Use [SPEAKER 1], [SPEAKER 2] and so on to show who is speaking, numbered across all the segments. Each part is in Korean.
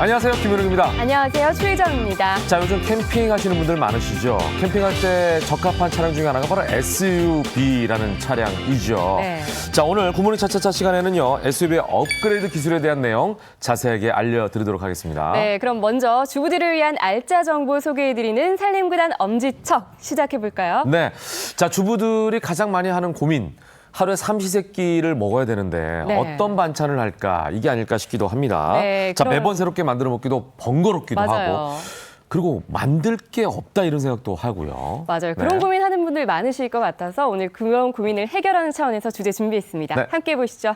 [SPEAKER 1] 안녕하세요, 김현웅입니다.
[SPEAKER 2] 안녕하세요, 최희정입니다.
[SPEAKER 1] 자, 요즘 캠핑 하시는 분들 많으시죠? 캠핑할 때 적합한 차량 중에 하나가 바로 SUV라는 차량이죠.
[SPEAKER 2] 네.
[SPEAKER 1] 자, 오늘 굿모닝 차차차 시간에는요, SUV의 업그레이드 기술에 대한 내용 자세하게 알려드리도록 하겠습니다.
[SPEAKER 2] 네, 그럼 먼저 주부들을 위한 알짜 정보 소개해드리는 산림구단 엄지척 시작해볼까요?
[SPEAKER 1] 네. 자, 주부들이 가장 많이 하는 고민. 하루에 삼시세끼를 먹어야 되는데
[SPEAKER 2] 네.
[SPEAKER 1] 어떤 반찬을 할까 이게 아닐까 싶기도 합니다.
[SPEAKER 2] 네,
[SPEAKER 1] 자,
[SPEAKER 2] 그럼-
[SPEAKER 1] 매번 새롭게 만들어 먹기도 번거롭기도
[SPEAKER 2] 맞아요.
[SPEAKER 1] 하고 그리고 만들 게 없다 이런 생각도 하고요.
[SPEAKER 2] 맞아요. 그런
[SPEAKER 1] 네.
[SPEAKER 2] 고민하는 분들 많으실 것 같아서 오늘 그런 고민을 해결하는 차원에서 주제 준비했습니다.
[SPEAKER 1] 네.
[SPEAKER 2] 함께 보시죠.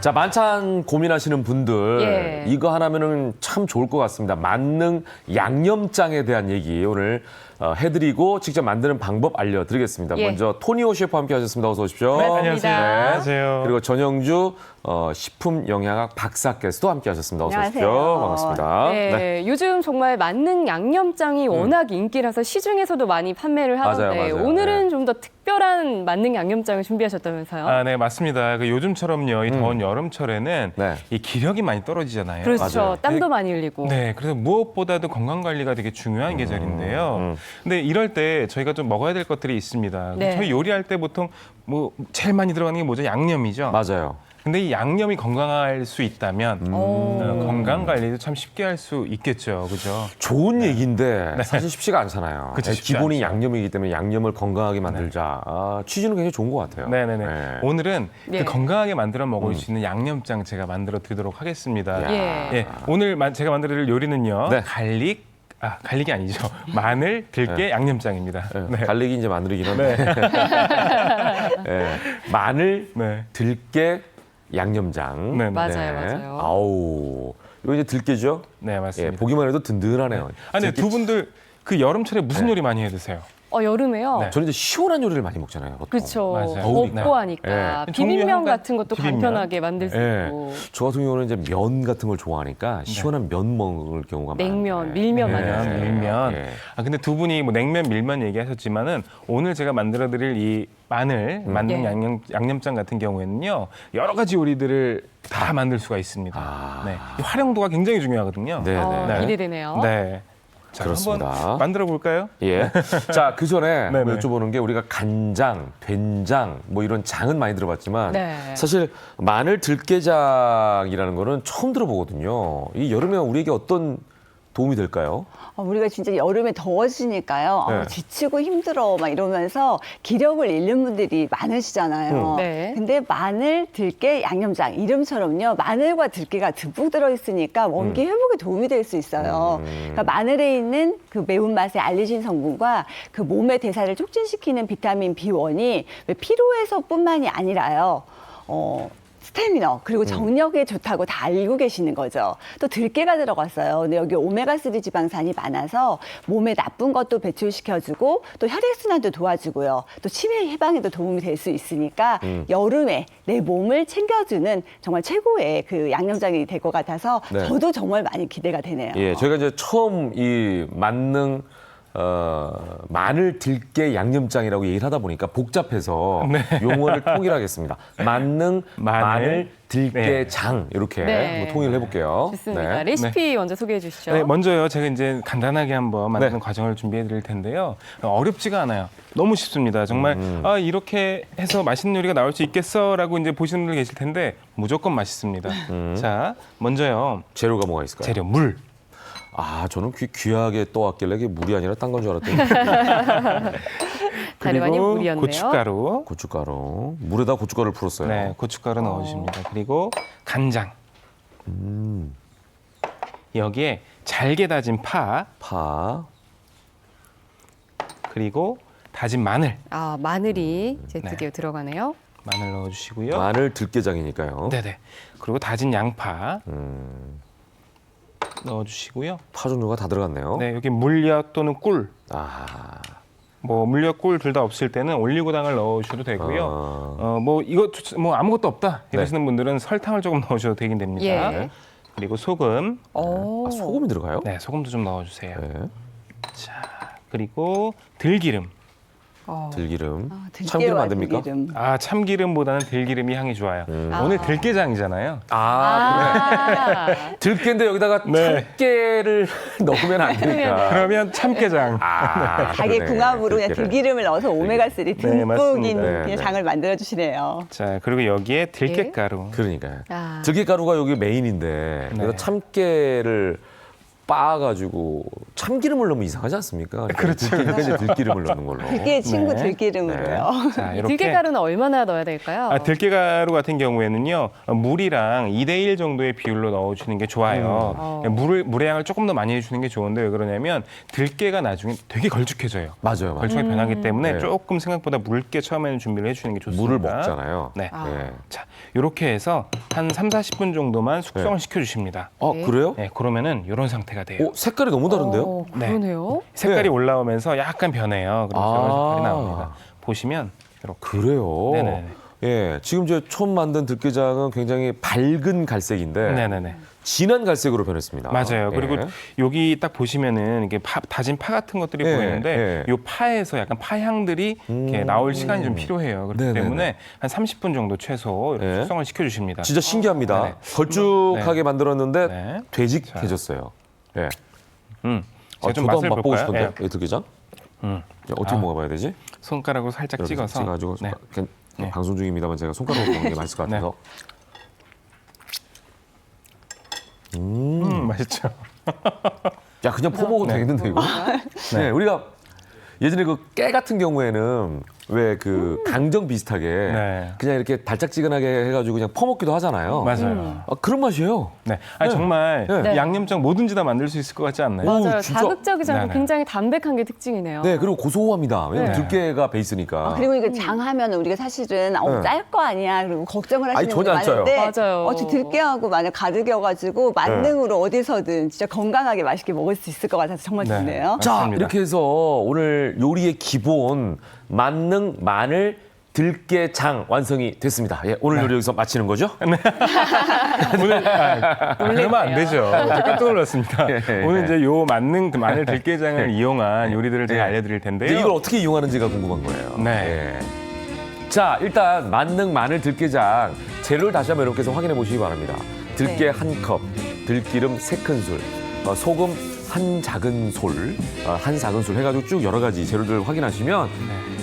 [SPEAKER 1] 자, 만찬 고민하시는 분들
[SPEAKER 2] 예.
[SPEAKER 1] 이거 하나면은 참 좋을 것 같습니다. 만능 양념장에 대한 얘기 오늘 해드리고 직접 만드는 방법 알려드리겠습니다.
[SPEAKER 2] 예.
[SPEAKER 1] 먼저 토니오 셰프 함께 하셨습니다. 어서 오십시오.
[SPEAKER 2] 네,
[SPEAKER 3] 안녕하세요. 안녕하세요.
[SPEAKER 1] 그리고 전영주 식품 영양학 박사께서도 함께 하셨습니다. 어서 오십시오.
[SPEAKER 4] 안녕하세요.
[SPEAKER 1] 반갑습니다.
[SPEAKER 2] 네, 요즘 정말 만능 양념장이 워낙 인기라서 시중에서도 많이 판매를 하는데
[SPEAKER 1] 맞아요.
[SPEAKER 2] 오늘은
[SPEAKER 1] 네.
[SPEAKER 2] 좀 더 특별한 만능 양념장을 준비하셨다면서요?
[SPEAKER 3] 아, 네, 맞습니다. 요즘처럼요, 이 더운 여름철에는
[SPEAKER 1] 네.
[SPEAKER 3] 이 기력이 많이 떨어지잖아요.
[SPEAKER 2] 그렇죠.
[SPEAKER 1] 맞아요.
[SPEAKER 2] 땀도 많이 흘리고.
[SPEAKER 3] 네, 그래서 무엇보다도 건강 관리가 되게 중요한 계절인데요. 근데 이럴 때 저희가 좀 먹어야 될 것들이 있습니다.
[SPEAKER 2] 네.
[SPEAKER 3] 저희 요리할 때 보통 뭐 제일 많이 들어가는 게 뭐죠? 양념이죠.
[SPEAKER 1] 맞아요.
[SPEAKER 3] 근데 이 양념이 건강할 수 있다면
[SPEAKER 2] 오.
[SPEAKER 3] 건강 관리도 참 쉽게 할 수 있겠죠, 그죠?
[SPEAKER 1] 좋은 얘기인데 사실 쉽지가 않잖아요.
[SPEAKER 3] 그쵸, 쉽지
[SPEAKER 1] 기본이
[SPEAKER 3] 않죠.
[SPEAKER 1] 양념이기 때문에 양념을 건강하게 만들자. 아, 취지는 굉장히 좋은 것 같아요.
[SPEAKER 3] 네네네.
[SPEAKER 1] 네.
[SPEAKER 3] 오늘은
[SPEAKER 2] 네.
[SPEAKER 3] 그 건강하게 만들어 먹을 수 있는 양념장 제가 만들어 드리도록 하겠습니다.
[SPEAKER 2] 예.
[SPEAKER 3] 예, 오늘 제가 만들어드릴 요리는요.
[SPEAKER 1] 네.
[SPEAKER 3] 갈릭이 아니죠. 마늘, 들깨, 양념장입니다.
[SPEAKER 1] 네. 갈릭이 이제 마늘이긴 한데. 네. 마늘,
[SPEAKER 3] 네.
[SPEAKER 1] 들깨, 양념장.
[SPEAKER 3] 네, 네.
[SPEAKER 2] 맞아요.
[SPEAKER 1] 아우. 이거 이제 들깨죠?
[SPEAKER 3] 네,
[SPEAKER 1] 예,
[SPEAKER 3] 맞습니다.
[SPEAKER 1] 보기만 해도 든든하네요.
[SPEAKER 3] 아, 네, 두 분들 그 여름철에 무슨 요리 많이 해 드세요?
[SPEAKER 2] 여름에요?
[SPEAKER 3] 네.
[SPEAKER 1] 저는 이제 시원한 요리를 많이 먹잖아요. 보통.
[SPEAKER 2] 그렇죠.
[SPEAKER 3] 맞아요.
[SPEAKER 2] 덥고
[SPEAKER 3] 네.
[SPEAKER 2] 하니까
[SPEAKER 3] 네.
[SPEAKER 2] 비빔면
[SPEAKER 3] 종류
[SPEAKER 2] 같은 것도
[SPEAKER 3] 비빔면.
[SPEAKER 2] 간편하게 만들 수
[SPEAKER 1] 예.
[SPEAKER 2] 있고
[SPEAKER 1] 저 같은 경우는 이제 면 같은 걸 좋아하니까 시원한 면 먹을 경우가
[SPEAKER 2] 냉면,
[SPEAKER 1] 많아요.
[SPEAKER 2] 밀면
[SPEAKER 3] 네,
[SPEAKER 2] 많이
[SPEAKER 3] 밀면.
[SPEAKER 1] 예.
[SPEAKER 3] 아, 근데 두 분이 뭐 냉면, 밀면 얘기하셨지만은 오늘 제가 만들어 드릴 이 만능
[SPEAKER 2] 예.
[SPEAKER 3] 양념장 같은 경우에는요. 여러 가지 요리들을 다 만들 수가 있습니다.
[SPEAKER 1] 아.
[SPEAKER 3] 네. 이 활용도가 굉장히 중요하거든요.
[SPEAKER 1] 네, 네.
[SPEAKER 2] 기대되네요.
[SPEAKER 3] 네. 자,
[SPEAKER 1] 그렇습니다.
[SPEAKER 3] 한번 만들어 볼까요?
[SPEAKER 1] 예. 자, 그 전에
[SPEAKER 3] 네네.
[SPEAKER 1] 여쭤보는 게 우리가 간장, 된장 뭐 이런 장은 많이 들어봤지만
[SPEAKER 2] 네.
[SPEAKER 1] 사실 마늘 들깨장이라는 거는 처음 들어보거든요. 이 여름에 우리에게 어떤 도움이 될까요?
[SPEAKER 4] 우리가 진짜 여름에 더워지니까요.
[SPEAKER 1] 네.
[SPEAKER 4] 지치고 힘들어 막 이러면서 기력을 잃는 분들이 많으시잖아요.
[SPEAKER 2] 네.
[SPEAKER 4] 근데 마늘, 들깨, 양념장 이름처럼요. 마늘과 들깨가 듬뿍 들어있으니까 원기 회복에 도움이 될 수 있어요. 그러니까 마늘에 있는 그 매운맛의 알리신 성분과 그 몸의 대사를 촉진시키는 비타민 B1이 피로해서뿐만이 아니라요. 스태미너 그리고 정력에 좋다고 다 알고 계시는 거죠. 또 들깨가 들어갔어요. 근데 여기 오메가3 지방산이 많아서 몸에 나쁜 것도 배출시켜주고 또 혈액순환도 도와주고요. 또 치매 예방에도 도움이 될 수 있으니까 여름에 내 몸을 챙겨주는 정말 최고의 그 양념장이 될 것 같아서
[SPEAKER 1] 네.
[SPEAKER 4] 저도 정말 많이 기대가 되네요.
[SPEAKER 1] 예, 저희가 이제 처음 이 만능 마늘 들깨 양념장이라고 얘기를 하다 보니까 복잡해서 용어를 통일하겠습니다. 만능 마늘 들깨장 이렇게
[SPEAKER 2] 네.
[SPEAKER 1] 뭐 통일을 해볼게요.
[SPEAKER 2] 좋습니다.
[SPEAKER 1] 네.
[SPEAKER 2] 레시피 먼저 소개해 주시죠.
[SPEAKER 3] 네, 먼저요. 제가 이제 간단하게 한번 만드는
[SPEAKER 1] 네.
[SPEAKER 3] 과정을 준비해 드릴 텐데요. 어렵지가 않아요. 너무 쉽습니다. 정말 아, 이렇게 해서 맛있는 요리가 나올 수 있겠어라고 이제 보시는 분들 계실 텐데 무조건 맛있습니다. 자, 먼저요.
[SPEAKER 1] 재료가 뭐가 있을까요?
[SPEAKER 3] 재료 물.
[SPEAKER 1] 아, 저는 귀하게 떠왔길래 이게 물이 아니라 딴 건 줄 알았더니
[SPEAKER 2] 다리반이
[SPEAKER 3] 그리고
[SPEAKER 2] 물이었네요.
[SPEAKER 3] 고춧가루.
[SPEAKER 1] 고춧가루. 물에다 고춧가루를 풀었어요.
[SPEAKER 3] 네, 고춧가루 넣어주십니다. 그리고 간장. 여기에 잘게 다진 파,
[SPEAKER 1] 파.
[SPEAKER 3] 그리고 다진 마늘.
[SPEAKER 2] 마늘이 이제
[SPEAKER 3] 네.
[SPEAKER 2] 드디어 들어가네요.
[SPEAKER 3] 마늘 넣어주시고요.
[SPEAKER 1] 마늘 들깨장이니까요.
[SPEAKER 3] 네네. 그리고 다진 양파
[SPEAKER 1] 음,
[SPEAKER 3] 넣어주시고요.
[SPEAKER 1] 파 종류가 다 들어갔네요.
[SPEAKER 3] 네, 여기 물엿 또는 꿀.
[SPEAKER 1] 아,
[SPEAKER 3] 뭐 물엿, 꿀 둘 다 없을 때는 올리고당을 넣으셔도 되고요.
[SPEAKER 1] 아.
[SPEAKER 3] 뭐 이거 뭐 아무것도 없다 이러시는 분들은 설탕을 조금 넣으셔도 되긴 됩니다.
[SPEAKER 2] 예.
[SPEAKER 3] 그리고 소금.
[SPEAKER 2] 오.
[SPEAKER 1] 아, 소금이 들어가요?
[SPEAKER 3] 네, 소금도 좀 넣어주세요.
[SPEAKER 1] 네.
[SPEAKER 3] 자, 그리고 들기름.
[SPEAKER 1] 들기름.
[SPEAKER 4] 들깨와
[SPEAKER 1] 참기름 안 됩니까?
[SPEAKER 4] 들기름.
[SPEAKER 3] 아, 참기름보다는 들기름이 향이 좋아요. 오늘 들깨장이잖아요.
[SPEAKER 1] 아, 들깨인데 여기다가
[SPEAKER 3] 네.
[SPEAKER 1] 참깨를 넣으면 안 되니까.
[SPEAKER 3] 그러면 참깨장.
[SPEAKER 1] 아,
[SPEAKER 4] 닭의
[SPEAKER 1] 그러네.
[SPEAKER 4] 궁합으로 그냥
[SPEAKER 1] 들깨를.
[SPEAKER 4] 들기름을 넣어서 오메가3
[SPEAKER 3] 네,
[SPEAKER 4] 듬뿍인
[SPEAKER 3] 맞습니다.
[SPEAKER 1] 네,
[SPEAKER 4] 그냥
[SPEAKER 1] 네.
[SPEAKER 4] 장을 만들어 주시네요.
[SPEAKER 3] 자, 그리고 여기에 들깨가루.
[SPEAKER 1] 그러니까요.
[SPEAKER 2] 아.
[SPEAKER 1] 들깨가루가 여기 메인인데
[SPEAKER 3] 네.
[SPEAKER 1] 그래서 참깨를 빻아가지고 참기름을 넣으면 이상하지 않습니까?
[SPEAKER 3] 그렇죠.
[SPEAKER 1] 들깨니까 이제 들기름을 넣는 걸로.
[SPEAKER 4] 들깨의 친구
[SPEAKER 3] 네.
[SPEAKER 4] 들기름으로요.
[SPEAKER 3] 자, 이렇게.
[SPEAKER 2] 들깨가루는 얼마나 넣어야 될까요?
[SPEAKER 3] 들깨가루 같은 경우에는요, 물이랑 2대1 정도의 비율로 넣어주는 게 좋아요. 물의 양을 조금 더 많이 해주는 게 좋은데 왜 그러냐면 들깨가 나중에 되게 걸쭉해져요.
[SPEAKER 1] 맞아요, 맞아요.
[SPEAKER 3] 걸쭉하게 변하기 때문에
[SPEAKER 1] 네.
[SPEAKER 3] 조금 생각보다 묽게 처음에는 준비를 해주는 게 좋습니다.
[SPEAKER 1] 물을 먹잖아요.
[SPEAKER 3] 네.
[SPEAKER 1] 네.
[SPEAKER 3] 자, 이렇게 해서 한 3-40분 정도만 숙성을 시켜주십니다.
[SPEAKER 1] 그래요?
[SPEAKER 3] 네, 그러면은 이런 상태가 돼요.
[SPEAKER 1] 색깔이 너무 다른데요?
[SPEAKER 2] 그러네요.
[SPEAKER 3] 색깔이
[SPEAKER 1] 네.
[SPEAKER 3] 올라오면서 약간 변해요. 그래서 이런 색깔이 나옵니다. 보시면 이렇게.
[SPEAKER 1] 그래요?
[SPEAKER 3] 네네네.
[SPEAKER 1] 예, 지금 저 처음 만든 들깨장은 굉장히 밝은 갈색인데
[SPEAKER 3] 네네네.
[SPEAKER 1] 진한 갈색으로 변했습니다.
[SPEAKER 3] 맞아요.
[SPEAKER 1] 예.
[SPEAKER 3] 그리고 여기 딱 보시면은 이게 다진 파 같은 것들이
[SPEAKER 1] 예,
[SPEAKER 3] 보이는데
[SPEAKER 1] 예.
[SPEAKER 3] 이 파에서 약간 파향들이 이렇게 나올 시간이 좀 필요해요. 그렇기
[SPEAKER 1] 네네네.
[SPEAKER 3] 때문에 한 30분 정도 최소 이렇게
[SPEAKER 1] 예.
[SPEAKER 3] 숙성을 시켜주십니다.
[SPEAKER 1] 진짜 신기합니다.
[SPEAKER 3] 네네.
[SPEAKER 1] 걸쭉하게
[SPEAKER 3] 네.
[SPEAKER 1] 만들었는데
[SPEAKER 3] 네.
[SPEAKER 1] 되직해졌어요. 예.
[SPEAKER 3] 제가 좀
[SPEAKER 1] 저도
[SPEAKER 3] 맛을
[SPEAKER 1] 한번 맛보고
[SPEAKER 3] 볼까요?
[SPEAKER 1] 싶은데
[SPEAKER 3] 예.
[SPEAKER 1] 이 들깨장? 어떻게 먹어봐야 되지?
[SPEAKER 3] 손가락으로 살짝
[SPEAKER 1] 이렇게
[SPEAKER 3] 찍어서.
[SPEAKER 1] 찍어가지고
[SPEAKER 3] 네.
[SPEAKER 1] 그냥
[SPEAKER 3] 네.
[SPEAKER 1] 방송 중입니다만 제가 손가락으로 먹는 게 맛있을 것 같아서.
[SPEAKER 3] 맛있죠.
[SPEAKER 1] 야 그냥 퍼먹어도
[SPEAKER 3] 네.
[SPEAKER 1] 되겠는데 이거? 네. 우리가 예전에 그 깨 같은 경우에는 왜 그 강정 비슷하게
[SPEAKER 3] 네.
[SPEAKER 1] 그냥 이렇게 달짝지근하게 해가지고 그냥 퍼먹기도 하잖아요.
[SPEAKER 3] 맞아요.
[SPEAKER 1] 그런 맛이에요.
[SPEAKER 3] 네. 아니,
[SPEAKER 1] 네.
[SPEAKER 3] 정말
[SPEAKER 1] 네.
[SPEAKER 3] 양념장 뭐든지 다 만들 수 있을 것 같지 않나요?
[SPEAKER 2] 맞아요.
[SPEAKER 1] 진짜?
[SPEAKER 2] 자극적이지 않고
[SPEAKER 3] 네네.
[SPEAKER 2] 굉장히 담백한 게 특징이네요.
[SPEAKER 1] 네, 그리고 고소합니다. 왜냐면
[SPEAKER 3] 네.
[SPEAKER 1] 들깨가 베이스니까.
[SPEAKER 4] 그리고 이거 장하면 우리가 사실은
[SPEAKER 1] 네.
[SPEAKER 4] 짤 거 아니야 그리고 걱정을
[SPEAKER 1] 아니,
[SPEAKER 4] 하시는
[SPEAKER 1] 전혀
[SPEAKER 4] 분이
[SPEAKER 1] 안 짜요.
[SPEAKER 4] 많은데
[SPEAKER 2] 맞아요.
[SPEAKER 4] 어찌 들깨하고 마늘 가득여가지고 만능으로 어디서든 진짜 건강하게 맛있게 먹을 수 있을 것 같아서 정말
[SPEAKER 3] 네.
[SPEAKER 4] 좋네요.
[SPEAKER 1] 자,
[SPEAKER 3] 맞습니다.
[SPEAKER 1] 이렇게 해서 오늘 요리의 기본 만능 마늘 들깨장 완성이 됐습니다. 예, 오늘 요리 여기서 마치는 거죠?
[SPEAKER 3] 오늘 그러면 안 되죠. 저 깜짝 놀랐습니다.
[SPEAKER 1] 예.
[SPEAKER 3] 오늘 이제 요 마늘 들깨장을 이용한 요리들을 제가
[SPEAKER 1] 예.
[SPEAKER 3] 알려드릴
[SPEAKER 1] 이제
[SPEAKER 3] 텐데요.
[SPEAKER 1] 이걸 어떻게 이용하는지가 궁금한 거예요.
[SPEAKER 3] 네.
[SPEAKER 1] 예. 자, 일단 만능 마늘 들깨장 재료를 다시 한번 여러분께서 확인해 보시기 바랍니다. 들깨 한 컵, 들기름 3큰술, 소금 한 작은 솔 해가지고 쭉 여러 가지 재료들을 확인하시면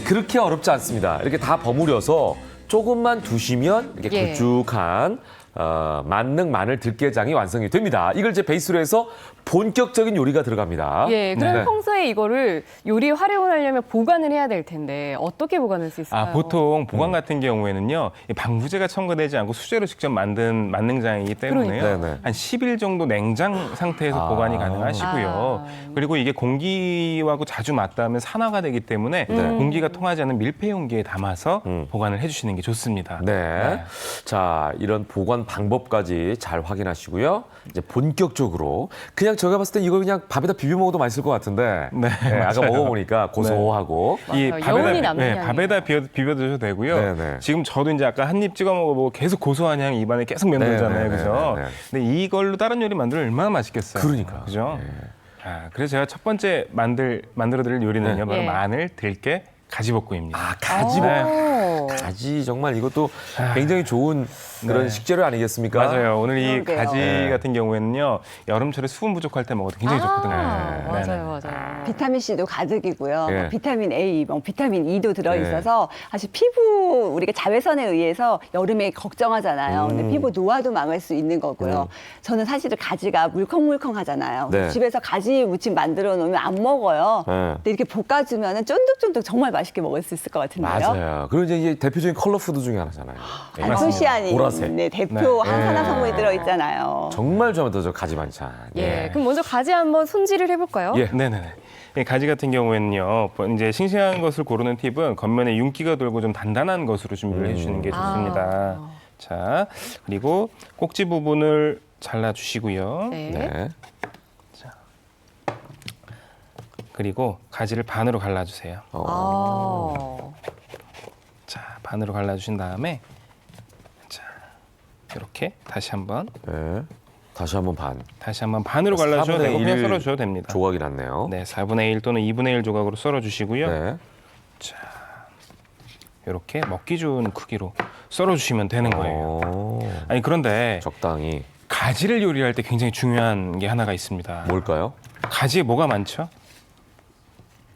[SPEAKER 1] 그렇게 어렵지 않습니다. 이렇게 다 버무려서 조금만 두시면 이렇게
[SPEAKER 2] 예.
[SPEAKER 1] 걸쭉한 만능 마늘 들깨장이 완성이 됩니다. 이걸 이제 베이스로 해서 본격적인 요리가 들어갑니다.
[SPEAKER 2] 예, 그럼
[SPEAKER 1] 네.
[SPEAKER 2] 평소에 이거를 요리에 활용을 하려면 보관을 해야 될 텐데 어떻게 보관할 수 있을까요?
[SPEAKER 3] 보통 보관 같은 경우에는요, 이 방부제가 첨가되지 않고 수제로 직접 만든 만능장이기 때문에요.
[SPEAKER 1] 그러니까요. 네네.
[SPEAKER 3] 한 10일 정도 냉장 상태에서 보관이 가능하시고요. 그리고 이게 공기하고 자주 맞닿으면 산화가 되기 때문에 공기가 통하지 않는 밀폐 용기에 담아서 보관을 해주시는 게 좋습니다.
[SPEAKER 1] 네. 자, 이런 보관 방법까지 잘 확인하시고요. 이제 본격적으로 그냥 제가 봤을 때 이거 그냥 밥에다 비벼 먹어도 맛있을 것 같은데.
[SPEAKER 3] 네,
[SPEAKER 1] 아까
[SPEAKER 3] 맞아요.
[SPEAKER 1] 먹어보니까 고소하고.
[SPEAKER 3] 이
[SPEAKER 2] 맞아요. 여운이 남는 향이에요.
[SPEAKER 3] 밥에다 비벼 드셔도 되고요.
[SPEAKER 1] 네네.
[SPEAKER 3] 지금 저도 이제 아까 한 입 찍어 먹어보고 계속 고소한 향이 입안에 계속 맴돌잖아요,
[SPEAKER 1] 네네네네.
[SPEAKER 3] 그죠? 근데 이걸로 다른 요리 만들면 얼마나 맛있겠어요.
[SPEAKER 1] 그러니까요.
[SPEAKER 3] 그죠? 그래서 제가 첫 번째 만들어드릴 요리는요, 바로
[SPEAKER 2] 예.
[SPEAKER 3] 마늘, 들깨, 가지볶음입니다.
[SPEAKER 1] 가지
[SPEAKER 2] 오.
[SPEAKER 1] 가지 정말 이것도 굉장히 좋은 그런
[SPEAKER 3] 네.
[SPEAKER 1] 식재료 아니겠습니까?
[SPEAKER 3] 맞아요. 오늘 이
[SPEAKER 4] 그러게요.
[SPEAKER 3] 가지
[SPEAKER 1] 네.
[SPEAKER 3] 같은 경우에는요, 여름철에 수분 부족할 때 먹어도 굉장히 좋거든요. 네, 네.
[SPEAKER 2] 맞아요.
[SPEAKER 4] 비타민 C도 가득이고요.
[SPEAKER 1] 예.
[SPEAKER 4] 비타민 A, 비타민 E도 들어있어서 사실 피부 우리가 자외선에 의해서 여름에 걱정하잖아요. 근데 피부 노화도 막을 수 있는 거고요. 저는 사실은 가지가 물컹물컹하잖아요.
[SPEAKER 1] 네.
[SPEAKER 4] 집에서 가지 무침 만들어 놓으면 안 먹어요.
[SPEAKER 1] 네.
[SPEAKER 4] 근데 이렇게 볶아주면 쫀득쫀득 정말 맛있게 먹을 수 있을 것 같은데요.
[SPEAKER 1] 맞아요. 그리고 이제 이게 대표적인 컬러 푸드 중에 하나잖아요. 예.
[SPEAKER 4] 안토시아닌
[SPEAKER 1] 보라색.
[SPEAKER 4] 네, 대표
[SPEAKER 3] 네.
[SPEAKER 4] 항산화
[SPEAKER 1] 예.
[SPEAKER 4] 성분이 들어있잖아요.
[SPEAKER 1] 정말 좋아합니다, 저 가지 반찬.
[SPEAKER 2] 예, 그럼 먼저 가지 한번 손질을 해볼까요?
[SPEAKER 1] 예.
[SPEAKER 3] 네네네. 이 가지 같은 경우에는요, 이제 싱싱한 것을 고르는 팁은 겉면에 윤기가 돌고 좀 단단한 것으로 준비를 해주시는 게 좋습니다. 자, 그리고 꼭지 부분을 잘라주시고요.
[SPEAKER 2] 네.
[SPEAKER 1] 네.
[SPEAKER 3] 그리고 가지를 반으로 갈라주세요.
[SPEAKER 2] 아.
[SPEAKER 3] 자, 반으로 갈라주신 다음에 자, 이렇게 다시 한번
[SPEAKER 1] 네. 다시 한번 반.
[SPEAKER 3] 다시 한번 반으로 갈라주셔도 되고
[SPEAKER 1] 4분의
[SPEAKER 3] 그냥
[SPEAKER 1] 1
[SPEAKER 3] 썰어주셔도 됩니다.
[SPEAKER 1] 조각이 났네요.
[SPEAKER 3] 네, 4분의 1 또는 2분의 1 조각으로 썰어주시고요.
[SPEAKER 1] 네.
[SPEAKER 3] 이렇게 먹기 좋은 크기로 썰어주시면 되는 거예요.
[SPEAKER 1] 오,
[SPEAKER 3] 아니 그런데
[SPEAKER 1] 적당히.
[SPEAKER 3] 가지를 요리할 때 굉장히 중요한 게 하나가 있습니다.
[SPEAKER 1] 뭘까요?
[SPEAKER 3] 가지에 뭐가 많죠?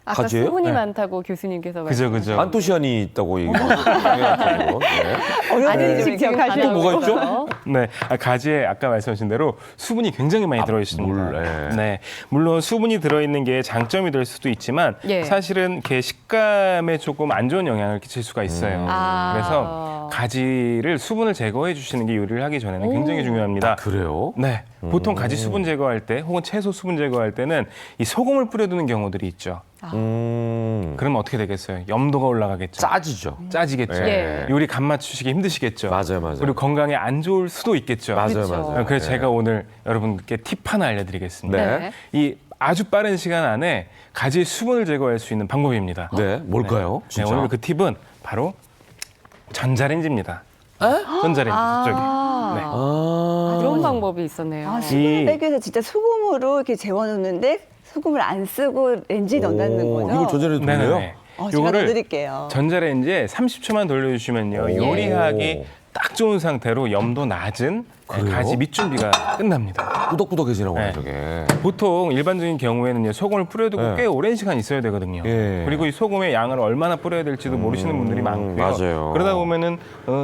[SPEAKER 2] 아까
[SPEAKER 1] 가지예요?
[SPEAKER 2] 수분이
[SPEAKER 3] 네.
[SPEAKER 2] 많다고 교수님께서
[SPEAKER 3] 그죠, 그죠.
[SPEAKER 1] 안토시아닌이 있다고 얘기하고. 네.
[SPEAKER 4] 어렵게
[SPEAKER 2] 지금
[SPEAKER 4] 기억하시는
[SPEAKER 1] 또 뭐가 있죠?
[SPEAKER 2] 거죠?
[SPEAKER 3] 네, 가지에 아까 말씀하신 대로 수분이 굉장히 많이 들어있습니다.
[SPEAKER 1] 물, 예.
[SPEAKER 3] 네, 물론 수분이 들어있는 게 장점이 될 수도 있지만
[SPEAKER 2] 예.
[SPEAKER 3] 사실은 이렇게 식감에 조금 안 좋은 영향을 끼칠 수가 있어요.
[SPEAKER 2] 아.
[SPEAKER 3] 그래서 가지를 수분을 제거해 주시는 게 요리를 하기 전에는 굉장히 중요합니다.
[SPEAKER 1] 그래요?
[SPEAKER 3] 네, 보통 가지 수분 제거할 때 혹은 채소 수분 제거할 때는 이 소금을 뿌려두는 경우들이 있죠. 그러면 어떻게 되겠어요? 염도가 올라가겠죠.
[SPEAKER 1] 짜지죠.
[SPEAKER 3] 짜지겠죠.
[SPEAKER 2] 예.
[SPEAKER 3] 요리 간 맞추시기 힘드시겠죠.
[SPEAKER 1] 맞아요, 맞아요.
[SPEAKER 3] 그리고 건강에 안 좋을 수도 있겠죠.
[SPEAKER 1] 맞아요,
[SPEAKER 2] 그렇죠.
[SPEAKER 1] 맞아요.
[SPEAKER 3] 그래서
[SPEAKER 1] 네.
[SPEAKER 3] 제가 오늘 여러분께 팁 하나 알려드리겠습니다.
[SPEAKER 1] 네.
[SPEAKER 3] 이 아주 빠른 시간 안에 가지의 수분을 제거할 수 있는 방법입니다.
[SPEAKER 1] 네, 뭘까요?
[SPEAKER 3] 네,
[SPEAKER 1] 진짜.
[SPEAKER 3] 오늘 그 팁은 바로 전자레인지입니다. 전자레인지 저기. 네.
[SPEAKER 2] 그런 방법이 있었네요.
[SPEAKER 4] 아, 수분을 빼기 위해서 진짜 소금으로 이렇게 재워놓는데 소금을 안 쓰고 렌지에 넣는다는 거죠?
[SPEAKER 1] 이걸 조절해도 돼요?
[SPEAKER 3] 네네네.
[SPEAKER 4] 제가
[SPEAKER 3] 요거를
[SPEAKER 4] 넣어드릴게요.
[SPEAKER 3] 전자레인지에 30초만 돌려주시면요. 요리하기 딱 좋은 상태로 염도 낮은
[SPEAKER 1] 그래요?
[SPEAKER 3] 가지 밑 준비가 끝납니다.
[SPEAKER 1] 꾸덕꾸덕해지나 보네,
[SPEAKER 3] 네.
[SPEAKER 1] 저게.
[SPEAKER 3] 보통 일반적인 경우에는요, 소금을 뿌려두고
[SPEAKER 1] 네.
[SPEAKER 3] 꽤 오랜 시간 있어야 되거든요.
[SPEAKER 1] 예.
[SPEAKER 3] 그리고 이 소금의 양을 얼마나 뿌려야 될지도 모르시는 분들이 많고요.
[SPEAKER 1] 맞아요.
[SPEAKER 3] 그러다 보면은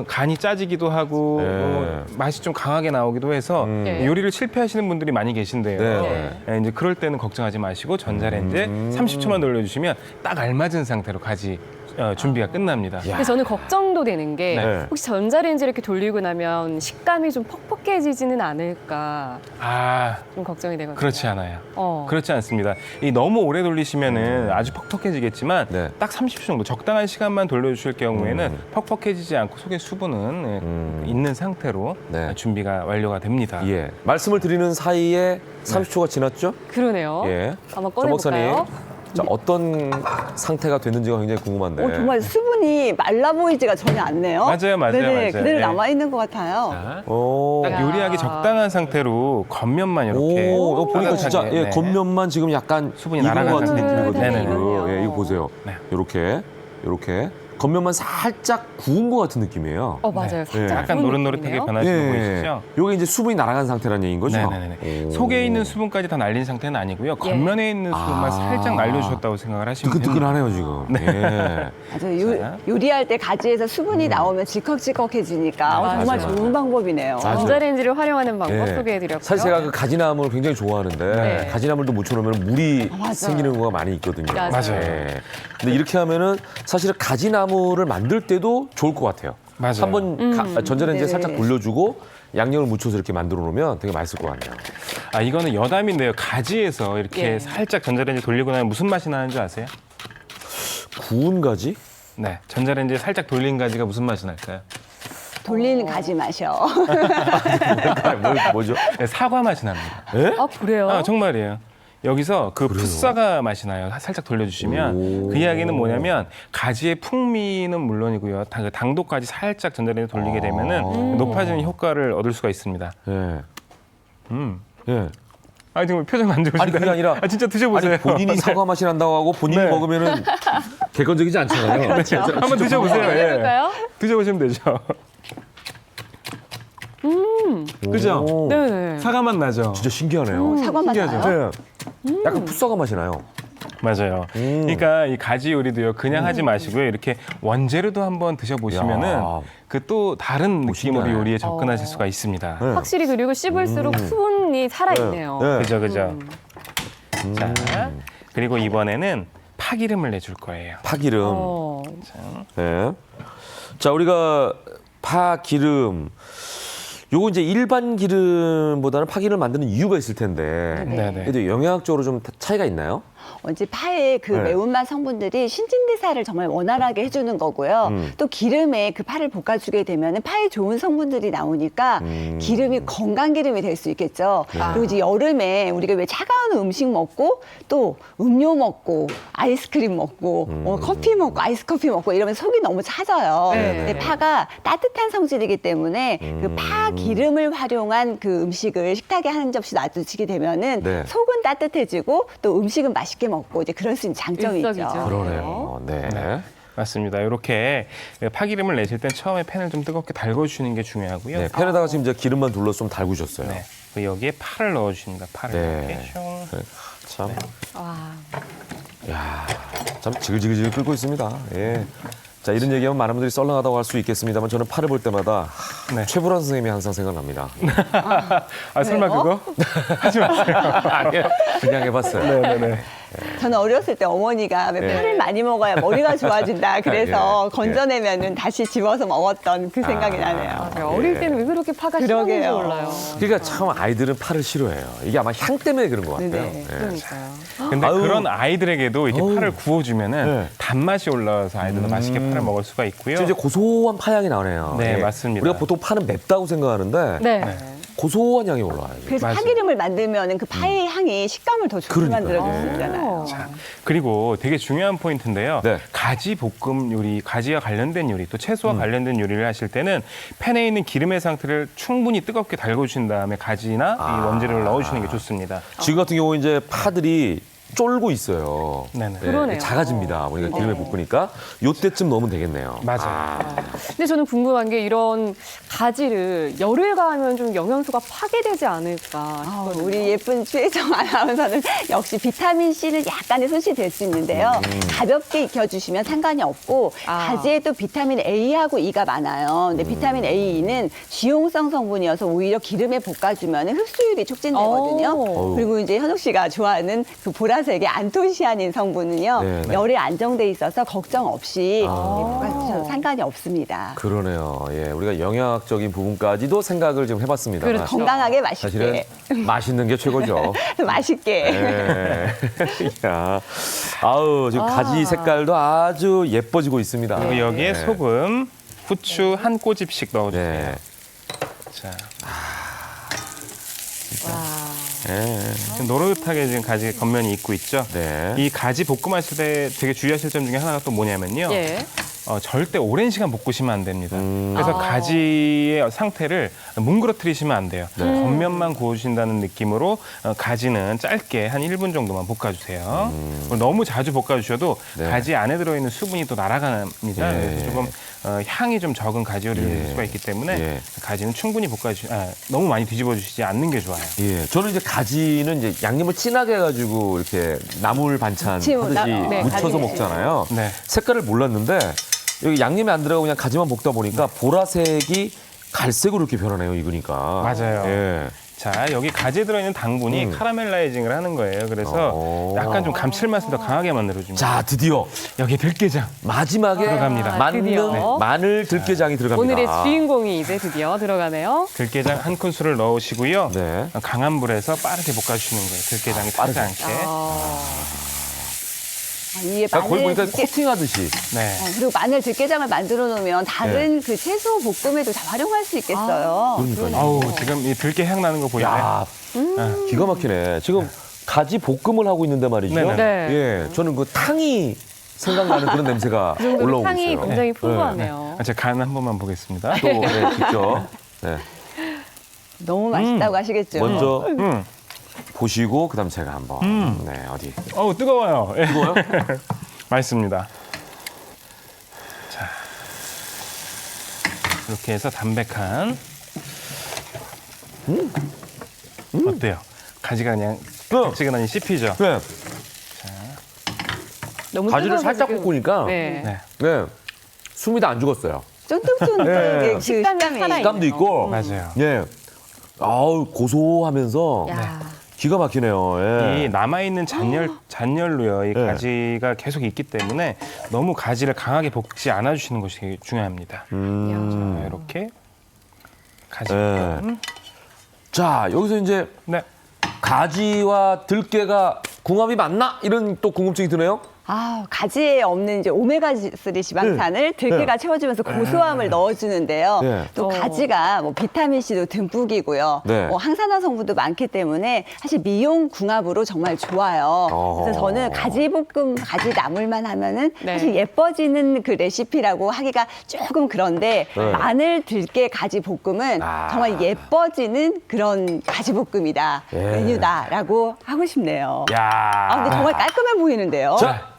[SPEAKER 3] 간이 짜지기도 하고
[SPEAKER 1] 네.
[SPEAKER 3] 맛이 좀 강하게 나오기도 해서
[SPEAKER 2] 네.
[SPEAKER 3] 요리를 실패하시는 분들이 많이 계신데요.
[SPEAKER 1] 네.
[SPEAKER 3] 이제 그럴 때는 걱정하지 마시고 전자레인지에 30초만 돌려주시면 딱 알맞은 상태로 가지 준비가 끝납니다.
[SPEAKER 2] 근데 저는 걱정도 되는 게
[SPEAKER 1] 네.
[SPEAKER 2] 혹시 전자레인지 이렇게 돌리고 나면 식감이 좀 퍽퍽해지지는 않을까
[SPEAKER 3] 아,
[SPEAKER 2] 좀 걱정이 되거든요.
[SPEAKER 3] 그렇지 않아요.
[SPEAKER 2] 어.
[SPEAKER 3] 그렇지 않습니다. 이 너무 오래 돌리시면은 아주 퍽퍽해지겠지만
[SPEAKER 1] 네.
[SPEAKER 3] 딱 30초 정도 적당한 시간만 돌려주실 경우에는 퍽퍽해지지 않고 속에 수분은 있는 상태로
[SPEAKER 1] 네.
[SPEAKER 3] 준비가 완료가 됩니다.
[SPEAKER 1] 예. 말씀을 드리는 사이에 30초가 지났죠?
[SPEAKER 2] 그러네요.
[SPEAKER 1] 예.
[SPEAKER 2] 한번
[SPEAKER 1] 조 박사님.
[SPEAKER 2] 꺼내볼까요?
[SPEAKER 1] 자, 어떤 상태가 됐는지가 굉장히 궁금한데.
[SPEAKER 4] 정말 수분이 말라 보이지가 전혀 않네요.
[SPEAKER 3] 맞아요, 맞아요,
[SPEAKER 4] 네네,
[SPEAKER 3] 맞아요.
[SPEAKER 4] 그대로
[SPEAKER 3] 네.
[SPEAKER 4] 남아있는 것 같아요.
[SPEAKER 3] 자,
[SPEAKER 1] 오.
[SPEAKER 3] 딱 요리하기 적당한 상태로 겉면만 이렇게
[SPEAKER 1] 오, 이거 보니까 진짜
[SPEAKER 3] 따뜻하게,
[SPEAKER 1] 예,
[SPEAKER 3] 네.
[SPEAKER 1] 겉면만 지금 약간
[SPEAKER 3] 수분이
[SPEAKER 1] 익은
[SPEAKER 3] 날아가는
[SPEAKER 1] 것 같은
[SPEAKER 3] 상태죠.
[SPEAKER 1] 느낌이거든요.
[SPEAKER 2] 네네네.
[SPEAKER 1] 예, 이거 보세요.
[SPEAKER 3] 네.
[SPEAKER 1] 이렇게 겉면만 살짝 구운 것 같은 느낌이에요.
[SPEAKER 2] 맞아요. 살짝
[SPEAKER 3] 약간
[SPEAKER 2] 그런
[SPEAKER 3] 노릇노릇하게
[SPEAKER 2] 느낌이네요.
[SPEAKER 3] 변하시는 거 보이시죠?
[SPEAKER 1] 요게 이제 수분이 날아간 상태라는 얘기인 거죠?
[SPEAKER 3] 네네네.
[SPEAKER 1] 오.
[SPEAKER 3] 속에 있는 수분까지 다 날린 상태는 아니고요. 겉면에 있는 수분만 살짝 날려주셨다고 생각을 하시면 됩니다.
[SPEAKER 1] 뜨끈뜨끈하네요, 지금. 예.
[SPEAKER 4] 맞아요.
[SPEAKER 3] 자.
[SPEAKER 4] 요리할 때 가지에서 수분이 나오면 질컥질컥해지니까 정말
[SPEAKER 1] 맞아요.
[SPEAKER 4] 좋은 방법이네요.
[SPEAKER 1] 맞아요.
[SPEAKER 2] 전자레인지를 활용하는 방법
[SPEAKER 1] 예.
[SPEAKER 2] 소개해드렸고요.
[SPEAKER 1] 사실 제가 그 가지나물 굉장히 좋아하는데
[SPEAKER 2] 네.
[SPEAKER 1] 가지나물도 묻혀놓으면 물이
[SPEAKER 4] 맞아요.
[SPEAKER 1] 생기는 경우가 많이 있거든요.
[SPEAKER 2] 맞아요.
[SPEAKER 1] 예. 근데 이렇게 하면은 사실 가지나물을 만들 때도 좋을 것 같아요.
[SPEAKER 3] 맞아요.
[SPEAKER 1] 한번 전자레인지에
[SPEAKER 4] 네.
[SPEAKER 1] 살짝 돌려주고 양념을 묻혀서 이렇게 만들어 놓으면 되게 맛있을 것 같네요.
[SPEAKER 3] 아, 이거는 여담인데요. 가지에서 이렇게
[SPEAKER 2] 예.
[SPEAKER 3] 살짝 전자레인지 돌리고 나면 무슨 맛이 나는 줄 아세요?
[SPEAKER 1] 구운 가지?
[SPEAKER 3] 네, 전자레인지에 살짝 돌린 가지가 무슨 맛이 날까요?
[SPEAKER 4] 돌리는 가지 마셔.
[SPEAKER 1] 뭐죠?
[SPEAKER 3] 네, 사과 맛이 납니다.
[SPEAKER 2] 아, 그래요?
[SPEAKER 3] 아, 정말이에요. 여기서 그 풋사과 맛이 나요. 살짝 돌려주시면 그 이야기는 뭐냐면 가지의 풍미는 물론이고요. 그 당도까지 살짝 전자레인지 돌리게 되면은 높아지는 효과를 얻을 수가 있습니다.
[SPEAKER 1] 예. 예.
[SPEAKER 3] 아, 지금 표정 안 좋으신데.
[SPEAKER 1] 아니 그게 아니라
[SPEAKER 3] 아, 진짜 드셔보세요.
[SPEAKER 1] 아니, 본인이 사과 맛이 난다고 하고 본인이
[SPEAKER 3] 네.
[SPEAKER 1] 먹으면은 객관적이지 않잖아요.
[SPEAKER 4] 그렇죠.
[SPEAKER 3] 한번 드셔보세요. 예.
[SPEAKER 2] 해볼까요?
[SPEAKER 3] 드셔보시면 되죠. 그죠?
[SPEAKER 1] 오,
[SPEAKER 2] 네네.
[SPEAKER 3] 사과 맛 나죠?
[SPEAKER 1] 진짜 신기하네요.
[SPEAKER 4] 사과 맛
[SPEAKER 3] 신기하죠?
[SPEAKER 4] 나요?
[SPEAKER 1] 네. 약간 풋사과 맛이 나요.
[SPEAKER 3] 맞아요. 그러니까 이 가지 요리도요. 그냥 하지 마시고요. 이렇게 원재료도 한번 드셔보시면은
[SPEAKER 1] 야.
[SPEAKER 3] 그 또 다른 느낌으로
[SPEAKER 1] 신기하네.
[SPEAKER 3] 요리에 접근하실 수가 있습니다.
[SPEAKER 1] 네.
[SPEAKER 2] 확실히 그리고 씹을수록 수분이 살아있네요.
[SPEAKER 1] 네.
[SPEAKER 3] 그죠, 그죠. 자, 그리고 이번에는 파기름을 내줄 거예요.
[SPEAKER 1] 파기름.
[SPEAKER 2] 어.
[SPEAKER 1] 네. 자, 우리가 파기름. 요거 이제 일반 기름보다는 파기름을 만드는 이유가 있을 텐데.
[SPEAKER 3] 네네.
[SPEAKER 1] 그래도 영양학적으로 좀 차이가 있나요?
[SPEAKER 4] 이제 파의 그
[SPEAKER 1] 네.
[SPEAKER 4] 매운맛 성분들이 신진대사를 정말 원활하게 해주는 거고요. 또 기름에 그 파를 볶아주게 되면 파에 좋은 성분들이 나오니까 기름이 건강 기름이 될 수 있겠죠. 그리고 이제 여름에 우리가 왜 차가운 음식 먹고 또 음료 먹고 아이스크림 먹고 커피 먹고 아이스커피 먹고 이러면 속이 너무 차져요.
[SPEAKER 2] 네.
[SPEAKER 4] 근데 파가 따뜻한 성질이기 때문에 그 파 기름을 활용한 그 음식을 식탁에 한 접시 놔두시게 되면은
[SPEAKER 1] 네.
[SPEAKER 4] 속은 따뜻해지고 또 음식은 맛있게 먹고 이제 그럴 수 있는 장점이 있죠.
[SPEAKER 2] 일석이조.
[SPEAKER 1] 그러네요. 네.
[SPEAKER 3] 맞습니다. 이렇게 파기름을 내실 땐 처음에 팬을 좀 뜨겁게 달궈주시는 게 중요하고요.
[SPEAKER 1] 네, 팬에다가 지금 이제 기름만 둘러서 좀 달구셨어요.
[SPEAKER 3] 네. 그리고 여기에 파를 넣어주십니다. 파를
[SPEAKER 1] 네.
[SPEAKER 3] 이렇게 슝.
[SPEAKER 1] 참,
[SPEAKER 2] 와.
[SPEAKER 1] 야, 참 지글지글 끓고 있습니다. 예. 자, 이런 얘기하면 많은 분들이 썰렁하다고 할 수 있겠습니다만 저는 파를 볼 때마다
[SPEAKER 3] 네.
[SPEAKER 1] 최불안 선생님이 항상 생각납니다.
[SPEAKER 3] 아, 설마 그거? 하지 마세요.
[SPEAKER 1] 아니, 그냥 해봤어요.
[SPEAKER 3] 네네네.
[SPEAKER 4] 저는 어렸을 때 어머니가 왜
[SPEAKER 1] 네.
[SPEAKER 4] 파를 많이 먹어야 머리가 좋아진다. 그래서
[SPEAKER 1] 예.
[SPEAKER 4] 건져내면은 다시 집어서 먹었던 그 생각이 나네요.
[SPEAKER 2] 맞아요. 어릴 때는 왜 그렇게 파가
[SPEAKER 4] 그러게요.
[SPEAKER 2] 싫었는지 몰라요.
[SPEAKER 1] 그러니까 참 아이들은 파를 싫어해요. 이게 아마 향 때문에 그런 것 같아요.
[SPEAKER 4] 네네.
[SPEAKER 1] 예.
[SPEAKER 2] 그러니까요.
[SPEAKER 3] 근데
[SPEAKER 1] 아유.
[SPEAKER 3] 그런 아이들에게도 이렇게
[SPEAKER 1] 어우.
[SPEAKER 3] 파를 구워주면은
[SPEAKER 1] 네.
[SPEAKER 3] 단맛이 올라와서 아이들도 맛있게 파를 먹을 수가 있고요.
[SPEAKER 1] 지금 이제 고소한 파향이 나네요.
[SPEAKER 3] 네, 맞습니다.
[SPEAKER 1] 우리가 보통 파는 맵다고 생각하는데
[SPEAKER 2] 네.
[SPEAKER 1] 고소한 향이 올라와요.
[SPEAKER 4] 그래서
[SPEAKER 3] 맞아요.
[SPEAKER 4] 파기름을 만들면은 그 파의 향이 식감을 더 좋게
[SPEAKER 1] 그러니까요.
[SPEAKER 4] 만들어주잖아요.
[SPEAKER 3] 자, 그리고 되게 중요한 포인트인데요.
[SPEAKER 1] 네.
[SPEAKER 3] 가지 볶음 요리, 가지와 관련된 요리, 또 채소와 관련된 요리를 하실 때는 팬에 있는 기름의 상태를 충분히 뜨겁게 달궈주신 다음에 가지나 이 원재료를 넣어주시는 게 좋습니다.
[SPEAKER 1] 지금 같은 경우 이제 파들이 쫄고 있어요.
[SPEAKER 3] 네네.
[SPEAKER 2] 그러네요.
[SPEAKER 1] 작아집니다. 우리가 기름에 볶으니까 요때쯤 넣으면 되겠네요.
[SPEAKER 3] 맞아요.
[SPEAKER 2] 근데 저는 궁금한 게 이런 가지를 열을 가하면 좀 영양소가 파괴되지 않을까 싶거든요.
[SPEAKER 4] 우리 예쁜 최혜정 아나운서는 역시 비타민 C는 약간의 손실이 될 수 있는데요. 가볍게 익혀주시면 상관이 없고 가지에 또 비타민 A하고 E가 많아요. 근데 비타민 A, E는 지용성 성분이어서 오히려 기름에 볶아주면 흡수율이 촉진되거든요.
[SPEAKER 2] 오.
[SPEAKER 4] 그리고 이제 현욱 씨가 좋아하는 그 보라색의 안토시아닌 성분은요.
[SPEAKER 1] 네, 네.
[SPEAKER 4] 열에 안정돼 있어서 걱정 없이 볶아주셔도 상관이 없습니다.
[SPEAKER 1] 그러네요. 예, 우리가 영양학적인 부분까지도 생각을 좀 해봤습니다.
[SPEAKER 2] 그렇죠.
[SPEAKER 4] 건강하게
[SPEAKER 1] 사실은
[SPEAKER 4] 맛있게.
[SPEAKER 1] 맛있는 게 최고죠.
[SPEAKER 4] 맛있게.
[SPEAKER 1] 예. 야, 아우, 지금 가지 색깔도 아주 예뻐지고 있습니다.
[SPEAKER 3] 그리고 여기에
[SPEAKER 1] 네.
[SPEAKER 3] 소금, 후추 한 꼬집씩 넣어주세요.
[SPEAKER 1] 네.
[SPEAKER 3] 자,
[SPEAKER 1] 예.
[SPEAKER 3] 지금 노릇하게 지금 가지 겉면이 익고 있죠.
[SPEAKER 1] 네.
[SPEAKER 3] 이 가지 볶음하실 때 되게 주의하실 점 중에 하나가 또 뭐냐면요.
[SPEAKER 2] 예.
[SPEAKER 3] 절대 오랜 시간 볶으시면 안 됩니다. 그래서 가지의 상태를 뭉그러뜨리시면 안 돼요. 겉면만 구워주신다는 느낌으로 가지는 짧게 한 1분 정도만 볶아주세요. 너무 자주 볶아주셔도
[SPEAKER 1] 네.
[SPEAKER 3] 가지 안에 들어있는 수분이 또 날아갑니다.
[SPEAKER 1] 예.
[SPEAKER 3] 그래서 조금 향이 좀 적은 가지 요리를
[SPEAKER 1] 예.
[SPEAKER 3] 할 수가 있기 때문에
[SPEAKER 1] 예.
[SPEAKER 3] 가지는 충분히 너무 많이 뒤집어 주시지 않는 게 좋아요.
[SPEAKER 1] 예, 저는 이제 가지는 이제 양념을 진하게 해가지고 이렇게 나물 반찬 하듯이
[SPEAKER 2] 네,
[SPEAKER 1] 묻혀서
[SPEAKER 2] 가지
[SPEAKER 1] 먹잖아요.
[SPEAKER 3] 네.
[SPEAKER 1] 색깔을 몰랐는데 여기 양념이 안 들어가고 그냥 가지만 볶다 보니까 보라색이 갈색으로 이렇게 변하네요, 익으니까.
[SPEAKER 3] 맞아요.
[SPEAKER 1] 예.
[SPEAKER 3] 자, 여기 가지에 들어있는 당분이 카라멜라이징을 하는 거예요. 그래서
[SPEAKER 1] 오.
[SPEAKER 3] 약간 좀 감칠맛을 더 강하게 만들어줍니다.
[SPEAKER 1] 자, 드디어
[SPEAKER 3] 여기 들깨장.
[SPEAKER 1] 마지막에
[SPEAKER 3] 들어갑니다.
[SPEAKER 2] 드디어.
[SPEAKER 1] 맞는 마늘 들깨장이 들어갑니다.
[SPEAKER 2] 오늘의 주인공이 이제 드디어 들어가네요.
[SPEAKER 3] 들깨장 한 큰술을 넣으시고요.
[SPEAKER 1] 네.
[SPEAKER 3] 강한 불에서 빠르게 볶아주시는 거예요. 들깨장이 타지 않게.
[SPEAKER 4] 이게
[SPEAKER 1] 자, 거기 보니까
[SPEAKER 4] 들깨-
[SPEAKER 1] 코팅하듯이.
[SPEAKER 3] 네.
[SPEAKER 4] 그리고 마늘 들깨장을 만들어 놓으면 다른 그 채소 볶음에도 다 활용할 수 있겠어요.
[SPEAKER 1] 그러니까요.
[SPEAKER 3] 아우, 지금 이 들깨 향 나는 거 보이나요?
[SPEAKER 1] 야, 기가 막히네. 지금 가지 볶음을 하고 있는데 말이죠.
[SPEAKER 3] 네네.
[SPEAKER 2] 네.
[SPEAKER 1] 예, 저는 그 탕이 생각나는 그런 냄새가
[SPEAKER 2] 그 정도로
[SPEAKER 1] 올라오고
[SPEAKER 2] 향이
[SPEAKER 1] 있어요.
[SPEAKER 2] 굉장히 풍부하네요.
[SPEAKER 3] 제가 간 한 번만 보겠습니다.
[SPEAKER 1] 또 네, 직접 네.
[SPEAKER 4] 너무 맛있다고 하시겠죠.
[SPEAKER 1] 먼저
[SPEAKER 3] 음.
[SPEAKER 1] 보시고 그다음 제가 한번 네 어디
[SPEAKER 3] 어우, 뜨거워요. 예.
[SPEAKER 1] 이거요?
[SPEAKER 3] 맛있습니다. 자, 이렇게 해서 담백한. 어때요? 가지가 그냥 지근하니 씹히죠?
[SPEAKER 1] 네.
[SPEAKER 2] 너무
[SPEAKER 1] 가지를
[SPEAKER 2] 뜨거워서
[SPEAKER 1] 살짝
[SPEAKER 2] 지금-
[SPEAKER 1] 볶으니까
[SPEAKER 2] 네.
[SPEAKER 3] 네.
[SPEAKER 1] 네. 숨이 다 안 죽었어요.
[SPEAKER 4] 쫀득쫀득하게
[SPEAKER 1] 네.
[SPEAKER 4] 그
[SPEAKER 2] 식감이 살아있네요.
[SPEAKER 1] 식감도 있고.
[SPEAKER 3] 맞아요.
[SPEAKER 1] 예. 아우 고소하면서
[SPEAKER 2] 야.
[SPEAKER 1] 기가 막히네요. 예.
[SPEAKER 3] 이 남아있는 잔열로요. 이
[SPEAKER 1] 네.
[SPEAKER 3] 가지가 계속 있기 때문에 너무 가지를 강하게 볶지 않아주시는 것이 되게 중요합니다. 자, 이렇게 가지.
[SPEAKER 1] 예. 자 여기서 이제
[SPEAKER 3] 네.
[SPEAKER 1] 가지와 들깨가 궁합이 맞나? 이런 또 궁금증이 드네요.
[SPEAKER 4] 아, 가지에 없는 이제 오메가3 지방산을 들깨가 채워주면서 고소함을 넣어주는데요.
[SPEAKER 1] 네.
[SPEAKER 4] 또 가지가 뭐 비타민C도 듬뿍이고요.
[SPEAKER 1] 네.
[SPEAKER 4] 뭐 항산화 성분도 많기 때문에 사실 미용 궁합으로 정말 좋아요. 그래서 저는 가지볶음, 가지 나물만 하면은
[SPEAKER 2] 네.
[SPEAKER 4] 사실 예뻐지는 그 레시피라고 하기가 조금 그런데
[SPEAKER 1] 네.
[SPEAKER 4] 마늘, 들깨, 가지 볶음은 정말 예뻐지는 그런 가지 볶음이다, 메뉴다라고 하고 싶네요.
[SPEAKER 1] 야.
[SPEAKER 4] 근데 정말 깔끔해 보이는데요.
[SPEAKER 1] 자,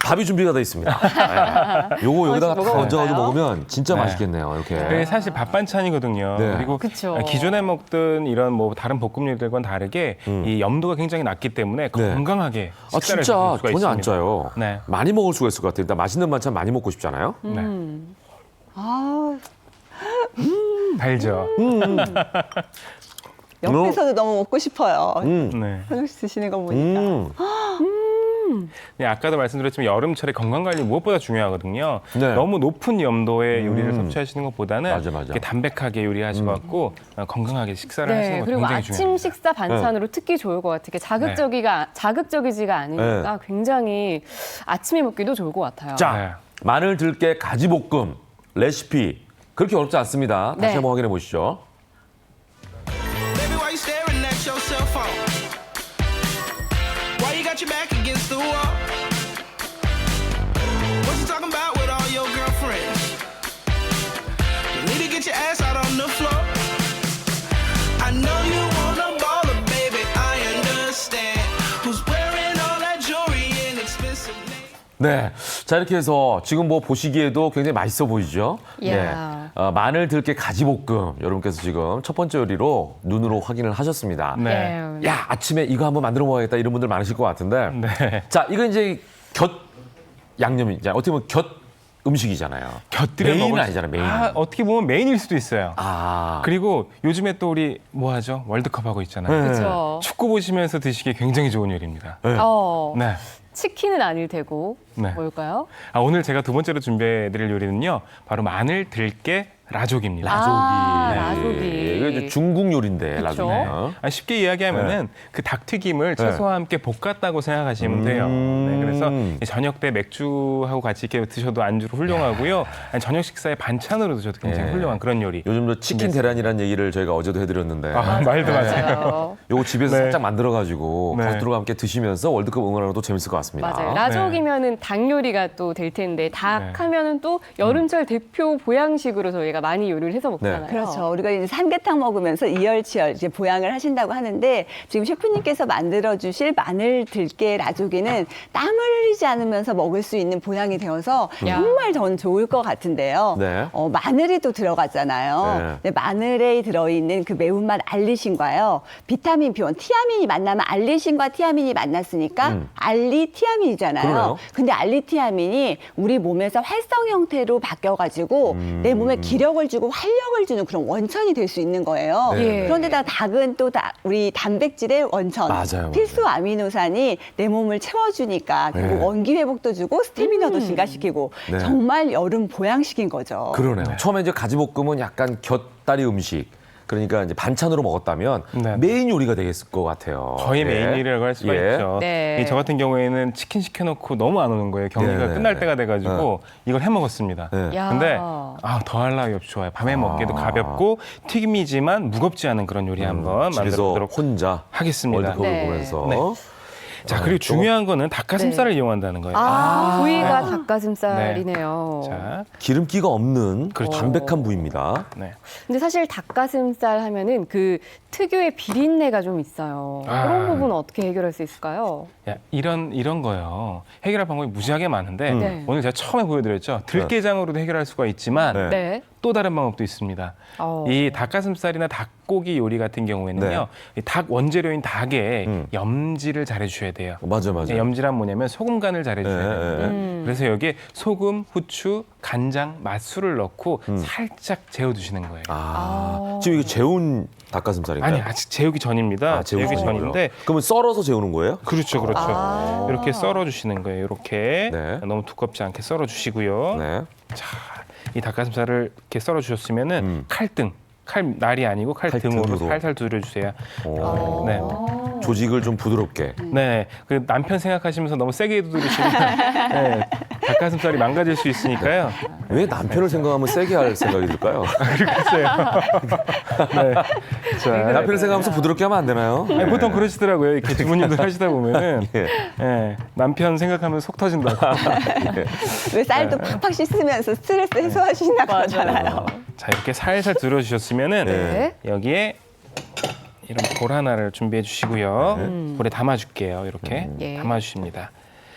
[SPEAKER 1] 밥이 준비가 돼 있습니다. 네. 요거 여기다가 다
[SPEAKER 2] 먹어볼까요?
[SPEAKER 1] 얹어가지고 먹으면 진짜
[SPEAKER 3] 네.
[SPEAKER 1] 맛있겠네요. 이렇게.
[SPEAKER 3] 그게 사실 밥 반찬이거든요.
[SPEAKER 1] 네.
[SPEAKER 3] 그리고
[SPEAKER 2] 그쵸.
[SPEAKER 3] 기존에 먹던 이런 뭐 다른 볶음류들과는 다르게 이 염도가 굉장히 낮기 때문에 건강하게
[SPEAKER 1] 아,
[SPEAKER 3] 식사를
[SPEAKER 1] 진짜
[SPEAKER 3] 즐길 수가
[SPEAKER 1] 전혀 안
[SPEAKER 3] 있습니다.
[SPEAKER 1] 짜요.
[SPEAKER 3] 네.
[SPEAKER 1] 많이 먹을 수가 있을 것 같아요. 일단 맛있는 반찬 많이 먹고 싶잖아요.
[SPEAKER 3] 네.
[SPEAKER 4] 아,
[SPEAKER 3] 달죠.
[SPEAKER 4] 옆에서도 너무 먹고 싶어요.
[SPEAKER 3] 네.
[SPEAKER 4] 현욱 씨 드시는 거 보니까.
[SPEAKER 3] 네, 아까도 말씀드렸지만 여름철에 건강관리 무엇보다 중요하거든요.
[SPEAKER 1] 네.
[SPEAKER 3] 너무 높은 염도의 요리를 섭취하시는 것보다는
[SPEAKER 1] 맞아.
[SPEAKER 3] 이렇게 담백하게 요리하시고 갖고 건강하게 식사를 하시는
[SPEAKER 2] 네,
[SPEAKER 3] 거
[SPEAKER 2] 그리고
[SPEAKER 3] 굉장히
[SPEAKER 2] 아침
[SPEAKER 3] 중요합니다.
[SPEAKER 2] 식사 반찬으로 특히 좋을 것 같아요. 이게 자극적이지가 않으니까 굉장히 아침에 먹기도 좋을 것 같아요.
[SPEAKER 1] 자,
[SPEAKER 3] 네.
[SPEAKER 1] 마늘 들깨 가지 볶음 레시피 그렇게 어렵지 않습니다. 다시
[SPEAKER 2] 네.
[SPEAKER 1] 한번 확인해 보시죠.
[SPEAKER 5] Baby, why you staring at your cell phone? Why you got your back against the wall? What you talking about with all your girlfriends? You need to get your ass out on the floor. I know you wanna baller, baby, I understand. Who's wearing all that jewelry and expensive nails?
[SPEAKER 1] 네. 자, 이렇게 해서 지금 뭐 보시기에도 굉장히 맛있어 보이죠?
[SPEAKER 2] 이야.
[SPEAKER 1] 마늘 들깨 가지 볶음 여러분께서 지금 첫 번째 요리로 눈으로 확인을 하셨습니다.
[SPEAKER 3] 네.
[SPEAKER 1] 야, 아침에 이거 한번 만들어 먹어야겠다 이런 분들 많으실 것 같은데.
[SPEAKER 3] 네.
[SPEAKER 1] 자, 이건 이제 곁 양념이잖아요. 어떻게 보면 곁 음식이잖아요.
[SPEAKER 3] 곁들여
[SPEAKER 1] 메인은
[SPEAKER 3] 먹을 수-
[SPEAKER 1] 아니잖아요, 메인.
[SPEAKER 3] 어떻게 보면 메인일 수도 있어요.
[SPEAKER 1] 아.
[SPEAKER 3] 그리고 요즘에 또 우리 뭐 하죠? 월드컵 하고 있잖아요.
[SPEAKER 1] 네.
[SPEAKER 2] 그렇죠.
[SPEAKER 3] 축구 보시면서 드시기 굉장히 좋은 요리입니다.
[SPEAKER 1] 네.
[SPEAKER 2] 치킨은 아닐 테고
[SPEAKER 3] 네.
[SPEAKER 2] 뭘까요?
[SPEAKER 3] 오늘 제가 두 번째로 준비해드릴 요리는요. 바로 마늘 들깨 라족입니다.
[SPEAKER 2] 라조기.
[SPEAKER 1] 이거 이제 중국 요리인데,
[SPEAKER 2] 그쵸.
[SPEAKER 1] 라조기는.
[SPEAKER 3] 쉽게 이야기하면은 그 닭튀김을 채소와 함께 볶았다고 생각하시면 돼요. 네, 그래서 이 저녁 때 맥주하고 같이 이렇게 드셔도 안주로 훌륭하고요. 아니, 저녁 식사에 반찬으로 드셔도 굉장히
[SPEAKER 1] 네.
[SPEAKER 3] 훌륭한 그런 요리.
[SPEAKER 1] 요즘도 치킨 대란이라는 얘기를 저희가 어제도 해드렸는데.
[SPEAKER 3] 말도 맞아요.
[SPEAKER 2] 맞아요.
[SPEAKER 1] 요거 집에서
[SPEAKER 3] 네.
[SPEAKER 1] 살짝 만들어가지고
[SPEAKER 3] 네.
[SPEAKER 1] 가족들과 함께 드시면서 월드컵 응원하는 것도 재밌을 것 같습니다.
[SPEAKER 2] 맞아요. 라족이면은 닭 요리가 또 될 텐데 닭 하면은 또 여름철 대표 보양식으로 저희가 많이 요리를 해서 먹잖아요.
[SPEAKER 4] 그렇죠. 우리가 이제 삼계탕 먹으면서 이열치열 이제 보양을 하신다고 하는데 지금 셰프님께서 만들어주실 마늘 들깨 라조기는 땀을 흘리지 않으면서 먹을 수 있는 보양이 되어서
[SPEAKER 2] 야.
[SPEAKER 4] 정말 전 좋을 것 같은데요.
[SPEAKER 1] 네.
[SPEAKER 4] 마늘이 또 들어가잖아요.
[SPEAKER 1] 네.
[SPEAKER 4] 근데 마늘에 들어있는 그 매운맛 알리신과요. 비타민 B1, 티아민이 만나면 알리신과 티아민이 만났으니까 알리티아민이잖아요.
[SPEAKER 1] 그러네요.
[SPEAKER 4] 근데 알리티아민이 우리 몸에서 활성 형태로 바뀌어가지고 내 몸에 기력을 주고 활력을 주는 그런 원천이 될 수 있는 거예요.
[SPEAKER 1] 네.
[SPEAKER 4] 그런데다 닭은 또 우리 단백질의 원천,
[SPEAKER 1] 맞아요,
[SPEAKER 4] 필수 아미노산이 내 몸을 채워주니까 결국
[SPEAKER 1] 네.
[SPEAKER 4] 원기 회복도 주고 스태미너도 증가시키고
[SPEAKER 1] 네.
[SPEAKER 4] 정말 여름 보양식인 거죠.
[SPEAKER 1] 그러네요. 처음에 이제 가지볶음은 약간 곁다리 음식. 그러니까 이제 반찬으로 먹었다면
[SPEAKER 3] 네.
[SPEAKER 1] 메인 요리가 되겠을 것 같아요.
[SPEAKER 3] 거의
[SPEAKER 1] 예.
[SPEAKER 3] 메인이라고 할 수가
[SPEAKER 1] 예.
[SPEAKER 3] 있죠.
[SPEAKER 2] 네.
[SPEAKER 3] 저 같은 경우에는 치킨 시켜놓고 너무 안 오는 거예요. 경기가
[SPEAKER 1] 네.
[SPEAKER 3] 끝날 때가 돼가지고 이걸 해 먹었습니다.
[SPEAKER 1] 네.
[SPEAKER 2] 야.
[SPEAKER 3] 근데 더할 나위 없이 좋아요. 밤에 먹기도 가볍고 튀김이지만 무겁지 않은 그런 요리 한번 만들어
[SPEAKER 1] 집에서
[SPEAKER 3] 보도록
[SPEAKER 1] 혼자
[SPEAKER 3] 하겠습니다.
[SPEAKER 1] 월드컵을
[SPEAKER 2] 네.
[SPEAKER 1] 보면서.
[SPEAKER 3] 네. 자, 그리고 중요한 거는 닭가슴살을 이용한다는 거예요.
[SPEAKER 2] 부위가 닭가슴살이네요.
[SPEAKER 3] 자,
[SPEAKER 1] 기름기가 없는
[SPEAKER 3] 그렇죠.
[SPEAKER 1] 담백한 부위입니다.
[SPEAKER 3] 네.
[SPEAKER 2] 근데 사실 닭가슴살 하면은 그 특유의 비린내가 좀 있어요. 그런 부분은 어떻게 해결할 수 있을까요?
[SPEAKER 3] 야, 이런 거요. 해결할 방법이 무지하게 많은데
[SPEAKER 2] 네.
[SPEAKER 3] 오늘 제가 처음에 보여드렸죠. 들깨장으로도 해결할 수가 있지만
[SPEAKER 1] 네.
[SPEAKER 2] 네.
[SPEAKER 3] 또 다른 방법도 있습니다.
[SPEAKER 2] 어.
[SPEAKER 3] 이 닭가슴살이나 닭고기 요리 같은 경우에는요. 이 닭 원재료인 닭에 염지를 잘해주셔야 돼요.
[SPEAKER 1] 맞아요.
[SPEAKER 3] 염지란 뭐냐면 소금 간을 잘해주셔야
[SPEAKER 1] 네,
[SPEAKER 3] 돼요.
[SPEAKER 1] 네.
[SPEAKER 3] 그래서 여기에 소금, 후추, 간장, 맛술을 넣고 살짝 재워두시는 거예요.
[SPEAKER 1] 지금 이게 재운 닭가슴살인가요?
[SPEAKER 3] 아니 아직 재우기 전입니다. 재우기 전인데
[SPEAKER 1] 그러면 썰어서 재우는 거예요?
[SPEAKER 3] 그렇죠. 이렇게 썰어주시는 거예요. 이렇게
[SPEAKER 1] 네.
[SPEAKER 3] 너무 두껍지 않게 썰어주시고요.
[SPEAKER 1] 네.
[SPEAKER 3] 자, 이 닭가슴살을 이렇게 썰어주셨으면은 칼등 칼 날이 아니고 칼
[SPEAKER 1] 칼
[SPEAKER 3] 등으로
[SPEAKER 1] 등으로.
[SPEAKER 3] 살살 두드려주세요.
[SPEAKER 1] 오.
[SPEAKER 3] 네.
[SPEAKER 1] 조직을 좀 부드럽게.
[SPEAKER 3] 네, 그 남편 생각하시면서 너무 세게 두드리시면 네, 닭가슴살이 망가질 수 있으니까요.
[SPEAKER 1] 왜 남편을 생각하면 세게 할 생각이 들까요?
[SPEAKER 3] 글쎄요. 네. 자,
[SPEAKER 1] 남편을 생각하면서 부드럽게 하면 안 되나요?
[SPEAKER 3] 아니, 보통 그러시더라고요. 이렇게 주부님들 하시다 보면은
[SPEAKER 1] 예.
[SPEAKER 3] 예, 남편 생각하면 속 터진다고.
[SPEAKER 4] 왜 쌀도 팍팍 씻으면서 스트레스 해소하시나 그러잖아요.
[SPEAKER 3] 자, 이렇게 살살 들어주셨으면은
[SPEAKER 1] 네.
[SPEAKER 3] 여기에 이런 볼 하나를 준비해 주시고요. 볼에 담아줄게요. 이렇게
[SPEAKER 2] 예.
[SPEAKER 3] 담아주십니다.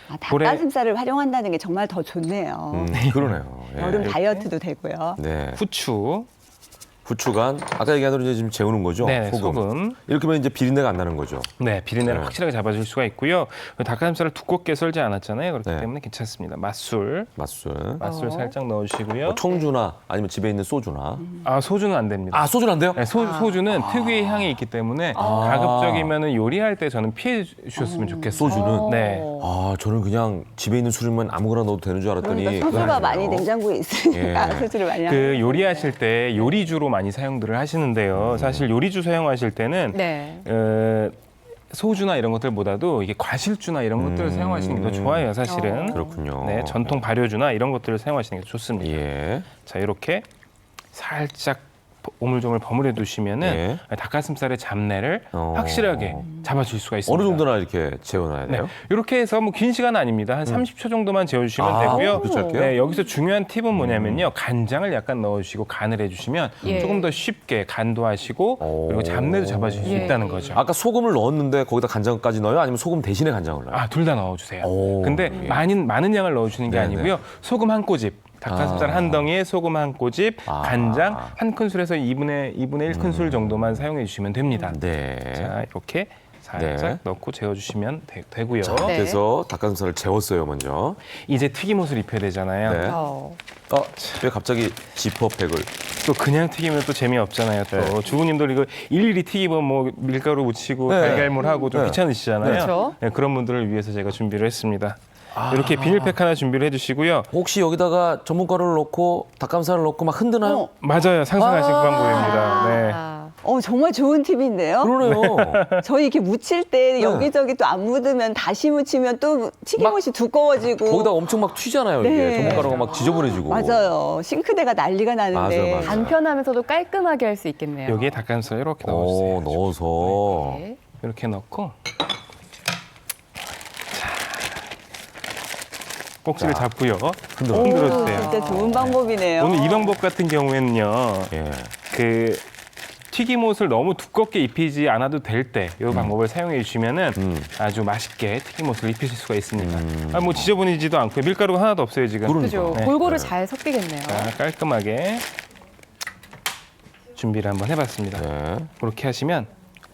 [SPEAKER 4] 아, 닭가슴살을 활용한다는 게 정말 더 좋네요.
[SPEAKER 1] 그러네요. 예.
[SPEAKER 4] 여름 다이어트도 되고요.
[SPEAKER 1] 네.
[SPEAKER 3] 후추,
[SPEAKER 1] 후추간 아까 얘기한 대로 이제 지금 재우는 거죠.
[SPEAKER 3] 네,
[SPEAKER 1] 소금.
[SPEAKER 3] 소금.
[SPEAKER 1] 이렇게 하면 이제 비린내가 안 나는 거죠.
[SPEAKER 3] 네, 비린내를
[SPEAKER 1] 네.
[SPEAKER 3] 확실하게 잡아줄 수가 있고요. 닭가슴살을 두껍게 썰지 않았잖아요. 그렇기
[SPEAKER 1] 네.
[SPEAKER 3] 때문에 괜찮습니다. 맛술,
[SPEAKER 1] 맛술.
[SPEAKER 3] 살짝 넣어주시고요.
[SPEAKER 1] 청주나 아니면 집에 있는 소주나.
[SPEAKER 3] 아, 소주는 안 됩니다.
[SPEAKER 1] 아, 소주는 안 돼요?
[SPEAKER 3] 네, 소주는 특유의 향이 있기 때문에 가급적이면 요리할 때 저는 피해 주셨으면 좋겠어요.
[SPEAKER 1] 소주는?
[SPEAKER 3] 네.
[SPEAKER 1] 아, 저는 그냥 집에 있는 술이면 아무거나 넣어도 되는 줄 알았더니.
[SPEAKER 4] 그러니까
[SPEAKER 1] 그건
[SPEAKER 4] 소주가
[SPEAKER 1] 아니에요.
[SPEAKER 4] 많이 냉장고에 있으니까
[SPEAKER 1] 예.
[SPEAKER 4] 소주를 많이
[SPEAKER 3] 그 요리하실 때 요리주로 많이 사용들을 하시는데요. 사실 요리주 사용하실 때는
[SPEAKER 2] 네.
[SPEAKER 3] 소주나 이런 것들보다도 이게 과실주나 이런 것들을 사용하시는 게 더 좋아요, 사실은.
[SPEAKER 1] 그렇군요.
[SPEAKER 3] 네, 전통 발효주나 이런 것들을 사용하시는 게 좋습니다.
[SPEAKER 1] 예.
[SPEAKER 3] 자, 이렇게 살짝 오물조물 버무려 두시면은
[SPEAKER 1] 예.
[SPEAKER 3] 닭가슴살의 잡내를
[SPEAKER 1] 어.
[SPEAKER 3] 확실하게 잡아줄 수가 있습니다.
[SPEAKER 1] 어느 정도나 이렇게 재워놔야
[SPEAKER 3] 네,
[SPEAKER 1] 돼요?
[SPEAKER 3] 이렇게 해서 뭐 긴 시간 아닙니다. 한 30초 정도만 재워주시면
[SPEAKER 1] 아,
[SPEAKER 3] 되고요.
[SPEAKER 1] 그렇게 할게요?
[SPEAKER 3] 네, 여기서 중요한 팁은 뭐냐면요. 간장을 약간 넣어주시고 간을 해주시면
[SPEAKER 2] 예.
[SPEAKER 3] 조금 더 쉽게 간도 하시고
[SPEAKER 1] 오.
[SPEAKER 3] 그리고 잡내도 잡아주실 수
[SPEAKER 2] 예.
[SPEAKER 3] 있다는 거죠.
[SPEAKER 1] 아까 소금을 넣었는데 거기다 간장까지 넣어요? 아니면 소금 대신에 간장을 넣어요?
[SPEAKER 3] 둘 다 넣어주세요.
[SPEAKER 1] 오.
[SPEAKER 3] 근데 많은 양을 넣어주는 게
[SPEAKER 1] 네네.
[SPEAKER 3] 아니고요. 소금 한 꼬집, 닭가슴살 한 덩이에 소금 한 꼬집,
[SPEAKER 1] 아.
[SPEAKER 3] 간장 한 큰술에서 2분의 1 큰술 정도만 사용해 주시면 됩니다.
[SPEAKER 1] 네.
[SPEAKER 3] 자, 이렇게 살짝
[SPEAKER 1] 네.
[SPEAKER 3] 넣고 재워주시면 되고요.
[SPEAKER 1] 자,
[SPEAKER 2] 네.
[SPEAKER 1] 그래서 닭가슴살을 재웠어요, 먼저.
[SPEAKER 3] 이제 튀김옷을 입혀야 되잖아요.
[SPEAKER 1] 네. 왜 갑자기 지퍼백을?
[SPEAKER 3] 또 그냥 튀기면 또 재미없잖아요. 또 주부님들 이거 일일이 튀기면 뭐 밀가루 묻히고
[SPEAKER 1] 네.
[SPEAKER 3] 달걀물하고 좀
[SPEAKER 1] 네.
[SPEAKER 3] 귀찮으시잖아요.
[SPEAKER 2] 그렇죠.
[SPEAKER 3] 네, 그런 분들을 위해서 제가 준비를 했습니다. 이렇게 비닐팩 하나 준비를 해주시고요.
[SPEAKER 1] 혹시 여기다가 전분가루를 넣고 닭가슴살을 넣고 막 흔드나요?
[SPEAKER 3] 맞아요. 상상하신 그 방법입니다. 네.
[SPEAKER 4] 정말 좋은 팁인데요.
[SPEAKER 1] 그러네요.
[SPEAKER 4] 저희 이렇게 묻힐 때 여기저기 또 안 묻으면 다시 묻히면 또 튀김옷이 두꺼워지고.
[SPEAKER 1] 거기다 엄청 막 튀잖아요, 이게.
[SPEAKER 4] 네.
[SPEAKER 1] 전분가루가 막 지저분해지고.
[SPEAKER 4] 맞아요. 싱크대가 난리가 나는데.
[SPEAKER 1] 맞아요.
[SPEAKER 2] 간편하면서도 깔끔하게 할 수 있겠네요.
[SPEAKER 3] 여기에 닭가슴살 이렇게 넣어주세요.
[SPEAKER 1] 넣어서.
[SPEAKER 2] 네.
[SPEAKER 3] 이렇게 넣고 꼭지를
[SPEAKER 1] 자.
[SPEAKER 3] 잡고요.
[SPEAKER 1] 흔들어.
[SPEAKER 3] 흔들어주세요.
[SPEAKER 4] 진짜 좋은 방법이네요.
[SPEAKER 3] 오늘 이 방법 같은 경우에는요.
[SPEAKER 1] 예.
[SPEAKER 3] 그 튀김옷을 너무 두껍게 입히지 않아도 될 때 이 방법을 사용해 주시면은 아주 맛있게 튀김옷을 입히실 수가 있습니다. 뭐 지저분해지도 않고요. 밀가루가 하나도 없어요 지금.
[SPEAKER 2] 그죠.
[SPEAKER 3] 네.
[SPEAKER 2] 골고루 잘 섞이겠네요.
[SPEAKER 3] 자, 깔끔하게 준비를 한번 해봤습니다.
[SPEAKER 1] 네.
[SPEAKER 3] 그렇게 하시면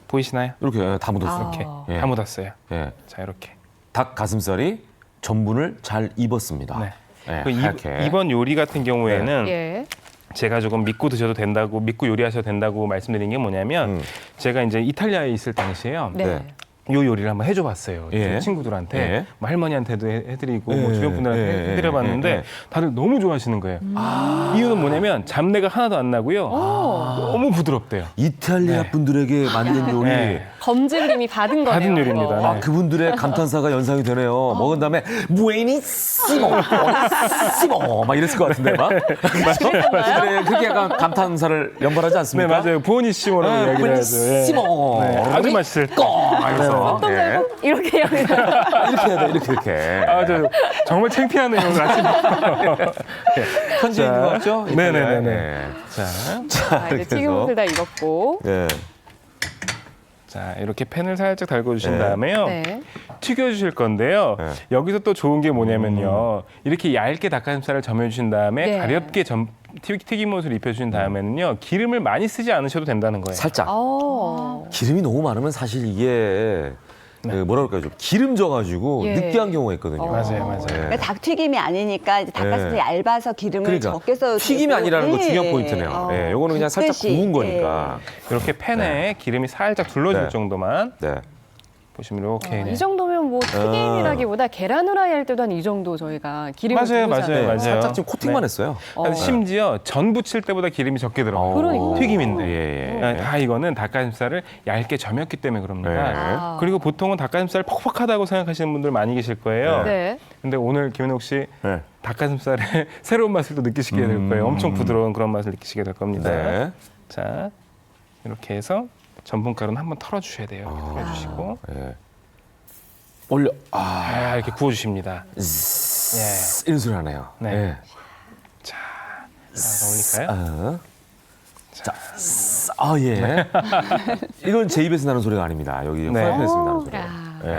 [SPEAKER 3] 보이시나요?
[SPEAKER 1] 이렇게 다 묻었어요.
[SPEAKER 3] 이렇게
[SPEAKER 1] 예.
[SPEAKER 3] 다 묻었어요.
[SPEAKER 1] 예.
[SPEAKER 3] 자, 이렇게.
[SPEAKER 1] 닭 가슴살이 전분을 잘 입었습니다.
[SPEAKER 3] 네.
[SPEAKER 1] 예,
[SPEAKER 3] 그
[SPEAKER 1] 하얗게.
[SPEAKER 3] 이번 요리 같은 경우에는
[SPEAKER 2] 예.
[SPEAKER 3] 제가 조금 믿고 드셔도 된다고, 믿고 요리하셔도 된다고 말씀드린 게 뭐냐면 제가 이제 이탈리아에 있을 당시에요.
[SPEAKER 2] 네.
[SPEAKER 1] 네.
[SPEAKER 3] 요 요리를 한번 해줘봤어요.
[SPEAKER 1] 예.
[SPEAKER 3] 친구들한테,
[SPEAKER 1] 예.
[SPEAKER 3] 뭐 할머니한테도 해드리고,
[SPEAKER 1] 예.
[SPEAKER 3] 뭐 주변 분들한테
[SPEAKER 1] 예.
[SPEAKER 3] 해드려봤는데
[SPEAKER 1] 예.
[SPEAKER 3] 다들 너무 좋아하시는 거예요. 이유는 뭐냐면 잡내가 하나도 안 나고요. 너무 부드럽대요.
[SPEAKER 1] 이탈리아
[SPEAKER 3] 네.
[SPEAKER 1] 분들에게 만든 요리.
[SPEAKER 3] 네.
[SPEAKER 2] 검증님이 받은 거네요.
[SPEAKER 3] 받은 요리입니다.
[SPEAKER 2] 이거.
[SPEAKER 1] 아, 그분들의 감탄사가 연상이 되네요. 먹은 다음에 부에니시모, 부에니시모 막 이랬을 것 같은데 막. 그분들의 그렇게 약간 감탄사를 연발하지
[SPEAKER 3] 네,
[SPEAKER 1] 않습니까?
[SPEAKER 3] 맞아요. 부어니시모라고 이야기를 하죠. 예.
[SPEAKER 1] 부에니시모.
[SPEAKER 3] 네, 아주 맛있을 때.
[SPEAKER 1] 그래서
[SPEAKER 2] 또 말고 이렇게 해야 돼요.
[SPEAKER 1] 이렇게 해야 돼, 이렇게.
[SPEAKER 3] 아, 저 정말 창피하네요. 오늘 아침.
[SPEAKER 1] 현지에 있는 거 같죠?
[SPEAKER 3] 네네네네.
[SPEAKER 1] 네.
[SPEAKER 3] 자,
[SPEAKER 2] 자, 이제
[SPEAKER 1] 그래서-
[SPEAKER 2] 튀김옷을 다 익었고.
[SPEAKER 1] 네.
[SPEAKER 3] 자, 이렇게 팬을 살짝 달궈주신
[SPEAKER 1] 네.
[SPEAKER 3] 다음에요.
[SPEAKER 2] 네.
[SPEAKER 3] 튀겨주실 건데요.
[SPEAKER 1] 네.
[SPEAKER 3] 여기서 또 좋은 게 뭐냐면요. 이렇게 얇게 닭가슴살을 점여주신 다음에
[SPEAKER 2] 네.
[SPEAKER 3] 가볍게 튀김옷을 입혀주신 다음에는요. 기름을 많이 쓰지 않으셔도 된다는 거예요.
[SPEAKER 1] 살짝.
[SPEAKER 2] 어.
[SPEAKER 1] 기름이 너무 많으면 사실 이게 그 뭐라 그럴까요? 좀 기름져가지고
[SPEAKER 2] 예.
[SPEAKER 1] 느끼한 경우가 있거든요.
[SPEAKER 3] 맞아요, 맞아요.
[SPEAKER 1] 네.
[SPEAKER 4] 그러니까 닭튀김이 아니니까 이제 닭가슴살이 얇아서 기름을
[SPEAKER 1] 그러니까
[SPEAKER 4] 적게 써도
[SPEAKER 1] 튀김이
[SPEAKER 4] 되고.
[SPEAKER 1] 아니라는 거
[SPEAKER 4] 네.
[SPEAKER 1] 중요한 포인트네요. 네, 요거는 그냥 살짝
[SPEAKER 4] 굽듯이.
[SPEAKER 1] 구운 거니까.
[SPEAKER 3] 이렇게 팬에 기름이 살짝 둘러질
[SPEAKER 1] 네.
[SPEAKER 3] 정도만
[SPEAKER 1] 네.
[SPEAKER 3] 보시면 이렇게
[SPEAKER 2] 이 정도면 뭐 튀김이라기보다 계란 후라이 할 때도 한 이 정도 저희가 기름을
[SPEAKER 3] 맞아요,
[SPEAKER 2] 두르잖아요.
[SPEAKER 3] 맞아요.
[SPEAKER 1] 살짝 좀 코팅만
[SPEAKER 3] 네.
[SPEAKER 1] 했어요.
[SPEAKER 3] 심지어 전 부칠 때보다 기름이 적게 들어가요.
[SPEAKER 2] 그러니까요.
[SPEAKER 3] 튀김인데.
[SPEAKER 1] 예, 예.
[SPEAKER 3] 다 이거는 닭가슴살을 얇게 점였기 때문에 그럽니다.
[SPEAKER 1] 네.
[SPEAKER 3] 그리고 보통은 닭가슴살 퍽퍽하다고 생각하시는 분들 많이 계실 거예요.
[SPEAKER 2] 네.
[SPEAKER 3] 근데 오늘 김현욱 씨
[SPEAKER 1] 네.
[SPEAKER 3] 닭가슴살의 새로운 맛을 또 느끼시게 될 거예요. 엄청 부드러운 그런 맛을 느끼시게 될 겁니다.
[SPEAKER 1] 네.
[SPEAKER 3] 자, 이렇게 해서 전분가루는 한번 털어주셔야 돼요. 이렇게 털어주시고
[SPEAKER 1] 예. 올려. 아,
[SPEAKER 3] 이렇게 구워주십니다. 예.
[SPEAKER 1] 이런 소리 하네요.
[SPEAKER 3] 네.
[SPEAKER 1] 예.
[SPEAKER 3] 자, 올릴까요?
[SPEAKER 1] 자, 예. 이건 제 입에서 나는 소리가 아닙니다. 여기
[SPEAKER 3] 네.
[SPEAKER 1] 프라이팬에서 나는 소리.
[SPEAKER 2] 야.
[SPEAKER 1] 예.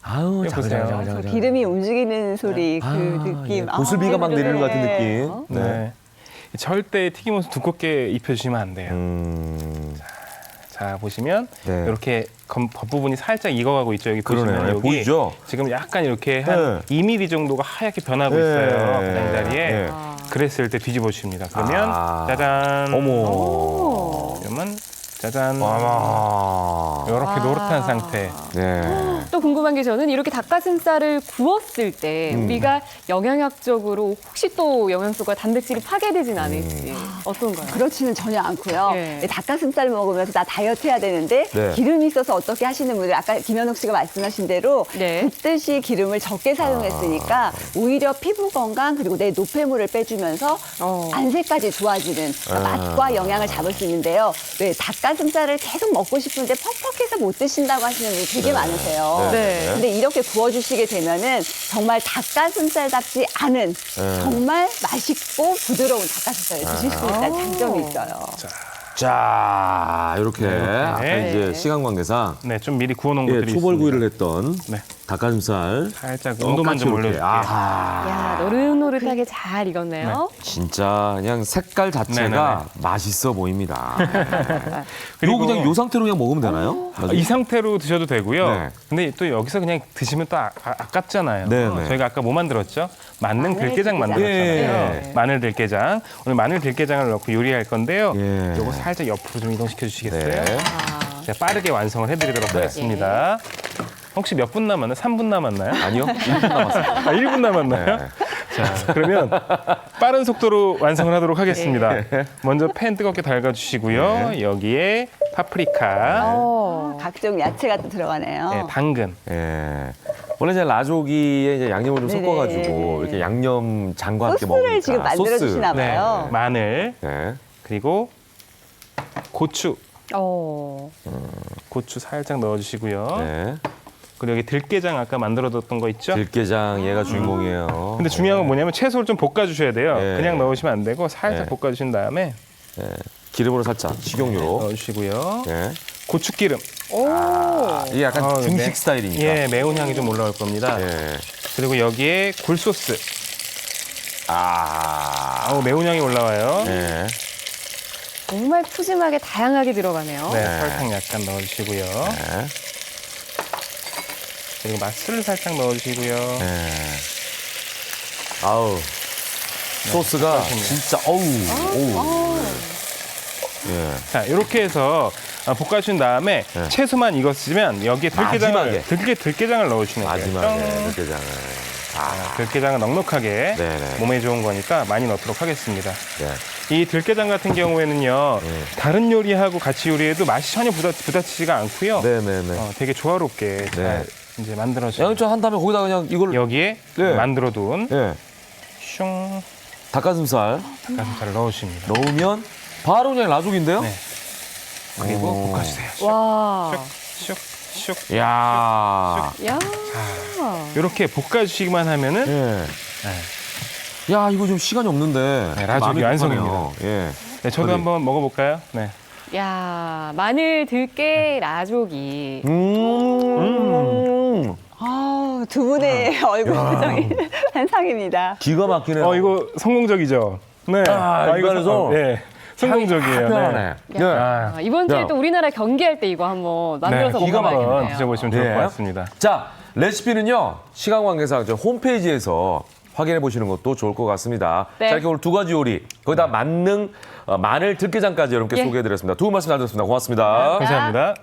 [SPEAKER 1] 아우,
[SPEAKER 3] 이거 보세요.
[SPEAKER 1] 자글자글.
[SPEAKER 4] 기름이 움직이는 소리 그 느낌.
[SPEAKER 1] 예. 보슬비가 막 내리는 것 같은
[SPEAKER 4] 네.
[SPEAKER 1] 느낌.
[SPEAKER 3] 네. 절대 튀김옷을 두껍게 입혀주시면 안 돼요. 자, 보시면
[SPEAKER 1] 네.
[SPEAKER 3] 이렇게 겉부분이 살짝 익어가고 있죠. 여기
[SPEAKER 1] 그러네요.
[SPEAKER 3] 보시면
[SPEAKER 1] 예,
[SPEAKER 3] 여기
[SPEAKER 1] 보이죠?
[SPEAKER 3] 지금 약간 이렇게 한
[SPEAKER 1] 네.
[SPEAKER 3] 2mm 정도가 하얗게 변하고
[SPEAKER 1] 네.
[SPEAKER 3] 있어요. 가장자리에.
[SPEAKER 1] 네.
[SPEAKER 3] 그랬을 때 뒤집어 주십니다. 그러면 짜잔.
[SPEAKER 1] 어머.
[SPEAKER 3] 그러면 짜잔.
[SPEAKER 1] 아.
[SPEAKER 3] 이렇게 노릇한 상태.
[SPEAKER 1] 네.
[SPEAKER 2] 또 궁금한 게 저는 이렇게 닭가슴살을 구웠을 때 우리가 영양학적으로 혹시 또 영양소가 단백질이 파괴되진 않을지 어떤가요?
[SPEAKER 4] 그렇지는 전혀 않고요.
[SPEAKER 2] 네.
[SPEAKER 4] 닭가슴살 먹으면서 나 다이어트 해야 되는데
[SPEAKER 1] 네.
[SPEAKER 4] 기름이 있어서 어떻게 하시는 분들 아까 김현욱 씨가 말씀하신 대로
[SPEAKER 2] 네.
[SPEAKER 4] 굽듯이 기름을 적게 사용했으니까 오히려 피부 건강 그리고 내 노폐물을 빼주면서 안색까지 좋아지는 맛과 영양을 잡을 수 있는데요. 왜 닭가슴살을 계속 먹고 싶은데 퍽퍽해서 못 드신다고 하시는 분이 되게 많으세요.
[SPEAKER 2] 네.
[SPEAKER 4] 근데 이렇게 구워주시게 되면은 정말 닭가슴살답지 않은 정말 맛있고 부드러운 닭가슴살을 드실 수 있다는 장점이 있어요.
[SPEAKER 1] 자, 이렇게 아까 이제 시간 관계상
[SPEAKER 3] 네, 좀 미리 구워놓은
[SPEAKER 1] 예,
[SPEAKER 3] 것들이
[SPEAKER 1] 초벌구이를
[SPEAKER 3] 있습니다.
[SPEAKER 1] 했던
[SPEAKER 3] 네.
[SPEAKER 1] 닭가슴살
[SPEAKER 3] 살짝 온도만 좀
[SPEAKER 1] 똑같이 이렇게.
[SPEAKER 3] 올려줄게요.
[SPEAKER 1] 아하.
[SPEAKER 2] 야, 노릇노릇하게 잘 익었네요.
[SPEAKER 1] 진짜 그냥 색깔 자체가 맛있어 보입니다. 네.
[SPEAKER 3] 그리고-
[SPEAKER 1] 이거 그냥 이 상태로 그냥 먹으면 되나요?
[SPEAKER 3] 이 상태로 드셔도 되고요.
[SPEAKER 1] 네.
[SPEAKER 3] 근데 또 여기서 그냥 드시면 또 아깝잖아요.
[SPEAKER 1] 네, 네.
[SPEAKER 3] 저희가 아까 뭐 만들었죠? 마늘
[SPEAKER 4] 마늘
[SPEAKER 3] 들깨장
[SPEAKER 4] 들깨장.
[SPEAKER 3] 만들었잖아요.
[SPEAKER 2] 네.
[SPEAKER 3] 마늘 들깨장. 오늘 마늘 들깨장을 넣고 요리할 건데요.
[SPEAKER 1] 예.
[SPEAKER 3] 요거 살짝 옆으로 좀 이동시켜 주시겠어요?
[SPEAKER 1] 네.
[SPEAKER 3] 제가 빠르게 완성을 해드리도록 하겠습니다. 혹시 몇 분 남았나요? 3분 남았나요?
[SPEAKER 1] 아니요, 1분 남았어요.
[SPEAKER 3] 1분 남았나요?
[SPEAKER 1] 네.
[SPEAKER 3] 자, 그러면 빠른 속도로 완성을 하도록 하겠습니다.
[SPEAKER 1] 네.
[SPEAKER 3] 먼저 팬 뜨겁게 달궈주시고요. 여기에 파프리카,
[SPEAKER 4] 각종 야채가 또 들어가네요.
[SPEAKER 3] 네, 당근,
[SPEAKER 1] 예. 원래 이제 라조기에 이제 양념을 좀
[SPEAKER 4] 네네.
[SPEAKER 1] 섞어가지고 이렇게 양념장과 함께 먹으니까
[SPEAKER 4] 소스를 지금 만들어 주시나
[SPEAKER 3] 네,
[SPEAKER 4] 봐요.
[SPEAKER 3] 마늘,
[SPEAKER 1] 네.
[SPEAKER 3] 그리고 고추, 고추 살짝 넣어주시고요.
[SPEAKER 1] 네.
[SPEAKER 3] 그리고 여기 들깨장 아까 만들어뒀던 거 있죠?
[SPEAKER 1] 들깨장 얘가 주인공이에요.
[SPEAKER 3] 근데 중요한 건 뭐냐면 채소를 좀 볶아주셔야 돼요.
[SPEAKER 1] 네.
[SPEAKER 3] 그냥 넣으시면 안 되고 살짝
[SPEAKER 1] 네.
[SPEAKER 3] 볶아주신 다음에
[SPEAKER 1] 네. 기름으로 살짝 식용유로.
[SPEAKER 3] 넣어주시고요.
[SPEAKER 1] 네.
[SPEAKER 3] 고추기름.
[SPEAKER 1] 이게 약간
[SPEAKER 3] 네.
[SPEAKER 1] 중식 스타일이니까.
[SPEAKER 3] 예, 매운 향이 좀 올라올 겁니다.
[SPEAKER 1] 예.
[SPEAKER 3] 그리고 여기에 굴소스.
[SPEAKER 1] 아.
[SPEAKER 3] 매운 향이 올라와요.
[SPEAKER 1] 네.
[SPEAKER 2] 정말 푸짐하게 다양하게 들어가네요.
[SPEAKER 3] 네, 설탕 약간 넣어주시고요.
[SPEAKER 1] 네.
[SPEAKER 3] 그리고 맛술을 살짝 넣어주시고요.
[SPEAKER 1] 네. 아우. 소스가 진짜 어우. 예.
[SPEAKER 3] 자, 이렇게 해서 볶아주신 다음에
[SPEAKER 1] 네.
[SPEAKER 3] 채소만 익었으면 여기에
[SPEAKER 1] 마지막에.
[SPEAKER 3] 들깨장을 넣으시는 거예요.
[SPEAKER 1] 마지막에
[SPEAKER 3] 뿅.
[SPEAKER 1] 들깨장을.
[SPEAKER 3] 들깨장은 넉넉하게
[SPEAKER 1] 네네.
[SPEAKER 3] 몸에 좋은 거니까 많이 넣도록 하겠습니다.
[SPEAKER 1] 네.
[SPEAKER 3] 이 들깨장 같은 경우에는요, 다른 요리하고 같이 요리해도 맛이 전혀 부딪히지가 않고요.
[SPEAKER 1] 네네네.
[SPEAKER 3] 되게 조화롭게 잘 이제 만들어져요.
[SPEAKER 1] 양념장 한 다음에 거기다가 그냥 이걸
[SPEAKER 3] 여기에
[SPEAKER 1] 네.
[SPEAKER 3] 만들어둔
[SPEAKER 1] 예.
[SPEAKER 3] 슝
[SPEAKER 1] 닭가슴살
[SPEAKER 3] 닭가슴살을 넣으십니다.
[SPEAKER 1] 넣으면 바로 그냥 라족인데요?
[SPEAKER 3] 네. 그리고 볶아주세요.
[SPEAKER 2] 와.
[SPEAKER 3] 슉슉슉.
[SPEAKER 1] 야.
[SPEAKER 2] 야.
[SPEAKER 3] 이렇게 볶아주시기만 하면은
[SPEAKER 1] 예. 야, 이거 좀 시간이 없는데.
[SPEAKER 3] 네, 라족이
[SPEAKER 1] 마음이
[SPEAKER 3] 완성입니다.
[SPEAKER 1] 급하네요. 예.
[SPEAKER 3] 네, 저도
[SPEAKER 1] 어디?
[SPEAKER 3] 한번 먹어볼까요? 네.
[SPEAKER 2] 야, 마늘 들깨 라조기.
[SPEAKER 4] 두 분의 얼굴 표정이 한상입니다.
[SPEAKER 1] 기가 막히네요.
[SPEAKER 3] 이거 성공적이죠. 네.
[SPEAKER 1] 입안에서
[SPEAKER 3] 네. 성공적이에요.
[SPEAKER 1] 편하네.
[SPEAKER 3] 네.
[SPEAKER 2] 야, 이번 주에
[SPEAKER 1] 야.
[SPEAKER 2] 또 우리나라 경기할 때 이거 한번 만들어서
[SPEAKER 3] 네, 기가
[SPEAKER 2] 먹어봐야겠네요.
[SPEAKER 3] 한번 드셔보시면 좋을
[SPEAKER 1] 네.
[SPEAKER 3] 것 같습니다.
[SPEAKER 1] 자, 레시피는요, 시간 관계상 저 홈페이지에서 확인해 보시는 것도 좋을 것 같습니다.
[SPEAKER 2] 네.
[SPEAKER 1] 자, 이렇게 오늘 두 가지 요리, 거기다 만능 마늘 들깨장까지 여러분께
[SPEAKER 2] 예.
[SPEAKER 1] 소개해 드렸습니다. 두 분 말씀 잘 들었습니다. 고맙습니다.
[SPEAKER 3] 감사합니다.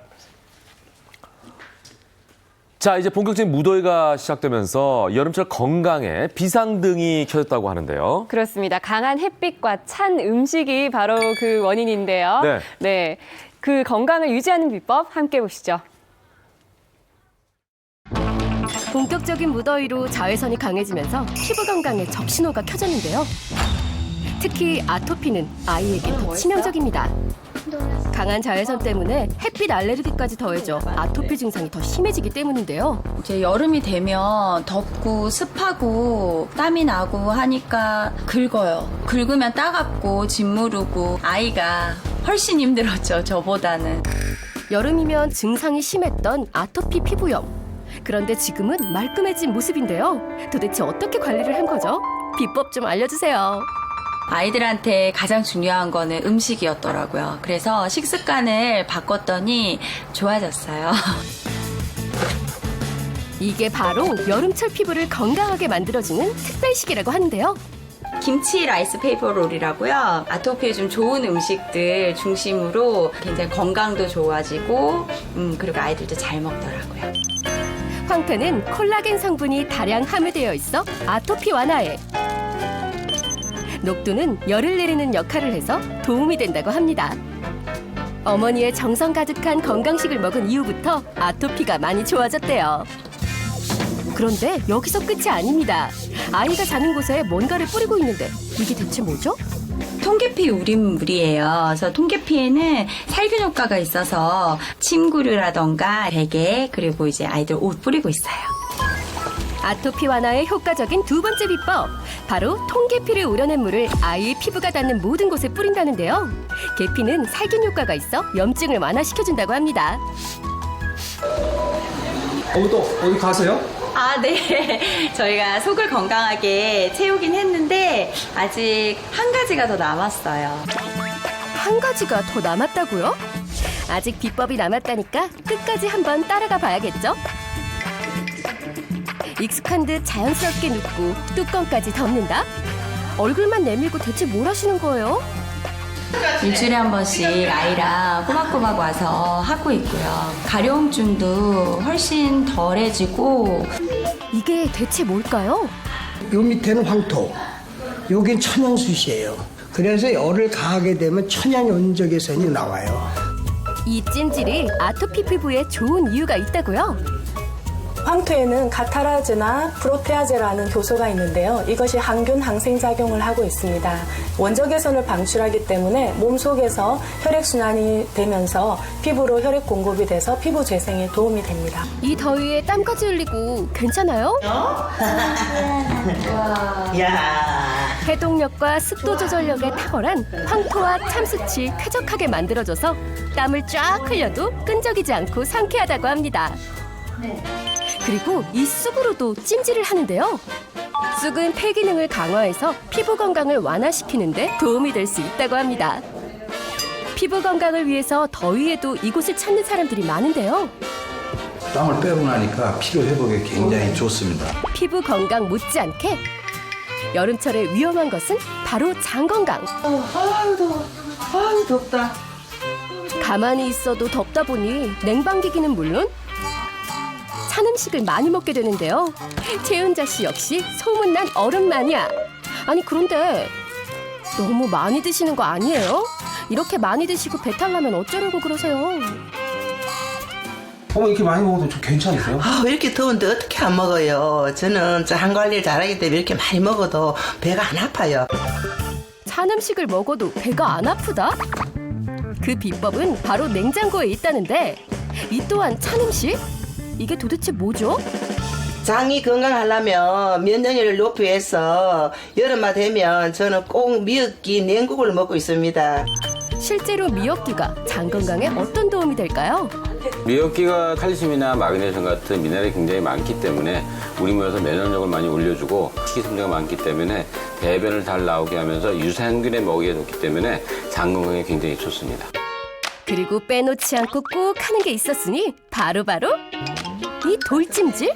[SPEAKER 1] 자, 이제 본격적인 무더위가 시작되면서 여름철 건강에 비상등이 켜졌다고 하는데요.
[SPEAKER 2] 그렇습니다. 강한 햇빛과 찬 음식이 바로 그 원인인데요.
[SPEAKER 1] 네.
[SPEAKER 2] 네. 그 건강을 유지하는 비법 함께 보시죠.
[SPEAKER 6] 본격적인 무더위로 자외선이 강해지면서 피부 건강에 적신호가 켜졌는데요. 특히 아토피는 아이에게 더 치명적입니다. 강한 자외선 때문에 햇빛 알레르기까지 더해져 아토피 증상이 더 심해지기 때문인데요.
[SPEAKER 7] 이제 여름이 되면 덥고 습하고 땀이 나고 하니까 긁어요. 긁으면 따갑고 짓무르고 아이가 훨씬 힘들었죠, 저보다는.
[SPEAKER 6] 여름이면 증상이 심했던 아토피 피부염. 그런데 지금은 말끔해진 모습인데요. 도대체 어떻게 관리를 한 거죠? 비법 좀 알려주세요.
[SPEAKER 7] 아이들한테 가장 중요한 거는 음식이었더라고요. 그래서 식습관을 바꿨더니 좋아졌어요.
[SPEAKER 6] 이게 바로 여름철 피부를 건강하게 만들어주는 특별식이라고 하는데요.
[SPEAKER 7] 김치 라이스 페이퍼롤이라고요. 아토피에 좀 좋은 음식들 중심으로 굉장히 건강도 좋아지고 그리고 아이들도 잘 먹더라고요.
[SPEAKER 6] 황토는 콜라겐 성분이 다량 함유되어 있어 아토피 완화에, 녹두는 열을 내리는 역할을 해서 도움이 된다고 합니다. 어머니의 정성 가득한 건강식을 먹은 이후부터 아토피가 많이 좋아졌대요. 그런데 여기서 끝이 아닙니다. 아이가 자는 곳에 뭔가를 뿌리고 있는데 이게 대체 뭐죠?
[SPEAKER 7] 통계피 우린물이에요. 그래서 통계피에는 살균 효과가 있어서 침구류라던가 베개 그리고 이제 아이들 옷 뿌리고 있어요.
[SPEAKER 6] 아토피 완화에 효과적인 두 번째 비법, 바로 통계피를 우려낸 물을 아이의 피부가 닿는 모든 곳에 뿌린다는데요. 계피는 살균 효과가 있어 염증을 완화시켜준다고 합니다.
[SPEAKER 8] 또 어디 가세요?
[SPEAKER 7] 아, 네. 저희가 속을 건강하게 채우긴 했는데 아직 한 가지가 더 남았어요.
[SPEAKER 6] 한 가지가 더 남았다고요? 아직 비법이 남았다니까 끝까지 한번 따라가 봐야겠죠? 익숙한 듯 자연스럽게 눕고 뚜껑까지 덮는다? 얼굴만 내밀고 대체 뭘 하시는 거예요?
[SPEAKER 7] 일주일에 한 번씩 아이랑 꼬박꼬박 와서 하고 있고요. 가려움증도 훨씬 덜해지고.
[SPEAKER 6] 이게 대체 뭘까요?
[SPEAKER 9] 요 밑에는 황토, 여긴 천연수시예요. 그래서 열을 가하게 되면 천연 연적외선이 나와요.
[SPEAKER 6] 이 찜질이 아토피 피부에 좋은 이유가 있다고요?
[SPEAKER 10] 황토에는 카타라즈나 프로테아제라는 효소가 있는데요. 이것이 항균 항생작용을 하고 있습니다. 원적외선을 방출하기 때문에 몸속에서 혈액순환이 되면서 피부로 혈액 공급이 돼서 피부 재생에 도움이 됩니다.
[SPEAKER 6] 이 더위에 땀까지 흘리고 괜찮아요? 해독력과 습도 조절력에 탁월한 황토와 참숯이 쾌적하게 만들어져서 땀을 쫙 흘려도 끈적이지 않고 상쾌하다고 합니다. 그리고 이 쑥으로도 찜질을 하는데요. 쑥은 폐 기능을 강화해서 피부 건강을 완화시키는데 도움이 될 수 있다고 합니다. 피부 건강을 위해서 더위에도 이곳을 찾는 사람들이 많은데요.
[SPEAKER 8] 땀을 빼고 나니까 피로 회복에 굉장히 좋습니다.
[SPEAKER 6] 피부 건강 못지않게 여름철에 위험한 것은 바로 장 건강.
[SPEAKER 10] 덥다.
[SPEAKER 6] 가만히 있어도 덥다 보니 냉방기기는 물론 찬 음식을 많이 먹게 되는데요. 최은자 씨 역시 소문난 얼음 마니아. 아니 그런데 너무 많이 드시는 거 아니에요? 이렇게 많이 드시고 배탈 나면 어쩌려고 그러세요?
[SPEAKER 8] 어머 이렇게 많이 먹어도 좀 괜찮으세요?
[SPEAKER 11] 이렇게 더운데 어떻게 안 먹어요? 저는 장 관리를 잘하기 때문에 이렇게 많이 먹어도 배가 안 아파요.
[SPEAKER 6] 찬 음식을 먹어도 배가 안 아프다? 그 비법은 바로 냉장고에 있다는데 이 또한 찬 음식? 이게 도대체 뭐죠?
[SPEAKER 11] 장이 건강하려면 면역력을 높이기 위해서 여름만 되면 저는 꼭 미역기 냉국을 먹고 있습니다.
[SPEAKER 6] 실제로 미역기가 장 건강에 어떤 도움이 될까요?
[SPEAKER 12] 미역기가 칼슘이나 마그네슘 같은 미네랄이 굉장히 많기 때문에 우리 몸에서 면역력을 많이 올려주고 식이섬유가 많기 때문에 대변을 잘 나오게 하면서 유산균에 먹이게 좋기 때문에 장 건강에 굉장히 좋습니다.
[SPEAKER 6] 그리고 빼놓지 않고 꼭 하는 게 있었으니 바로바로 이 돌찜질?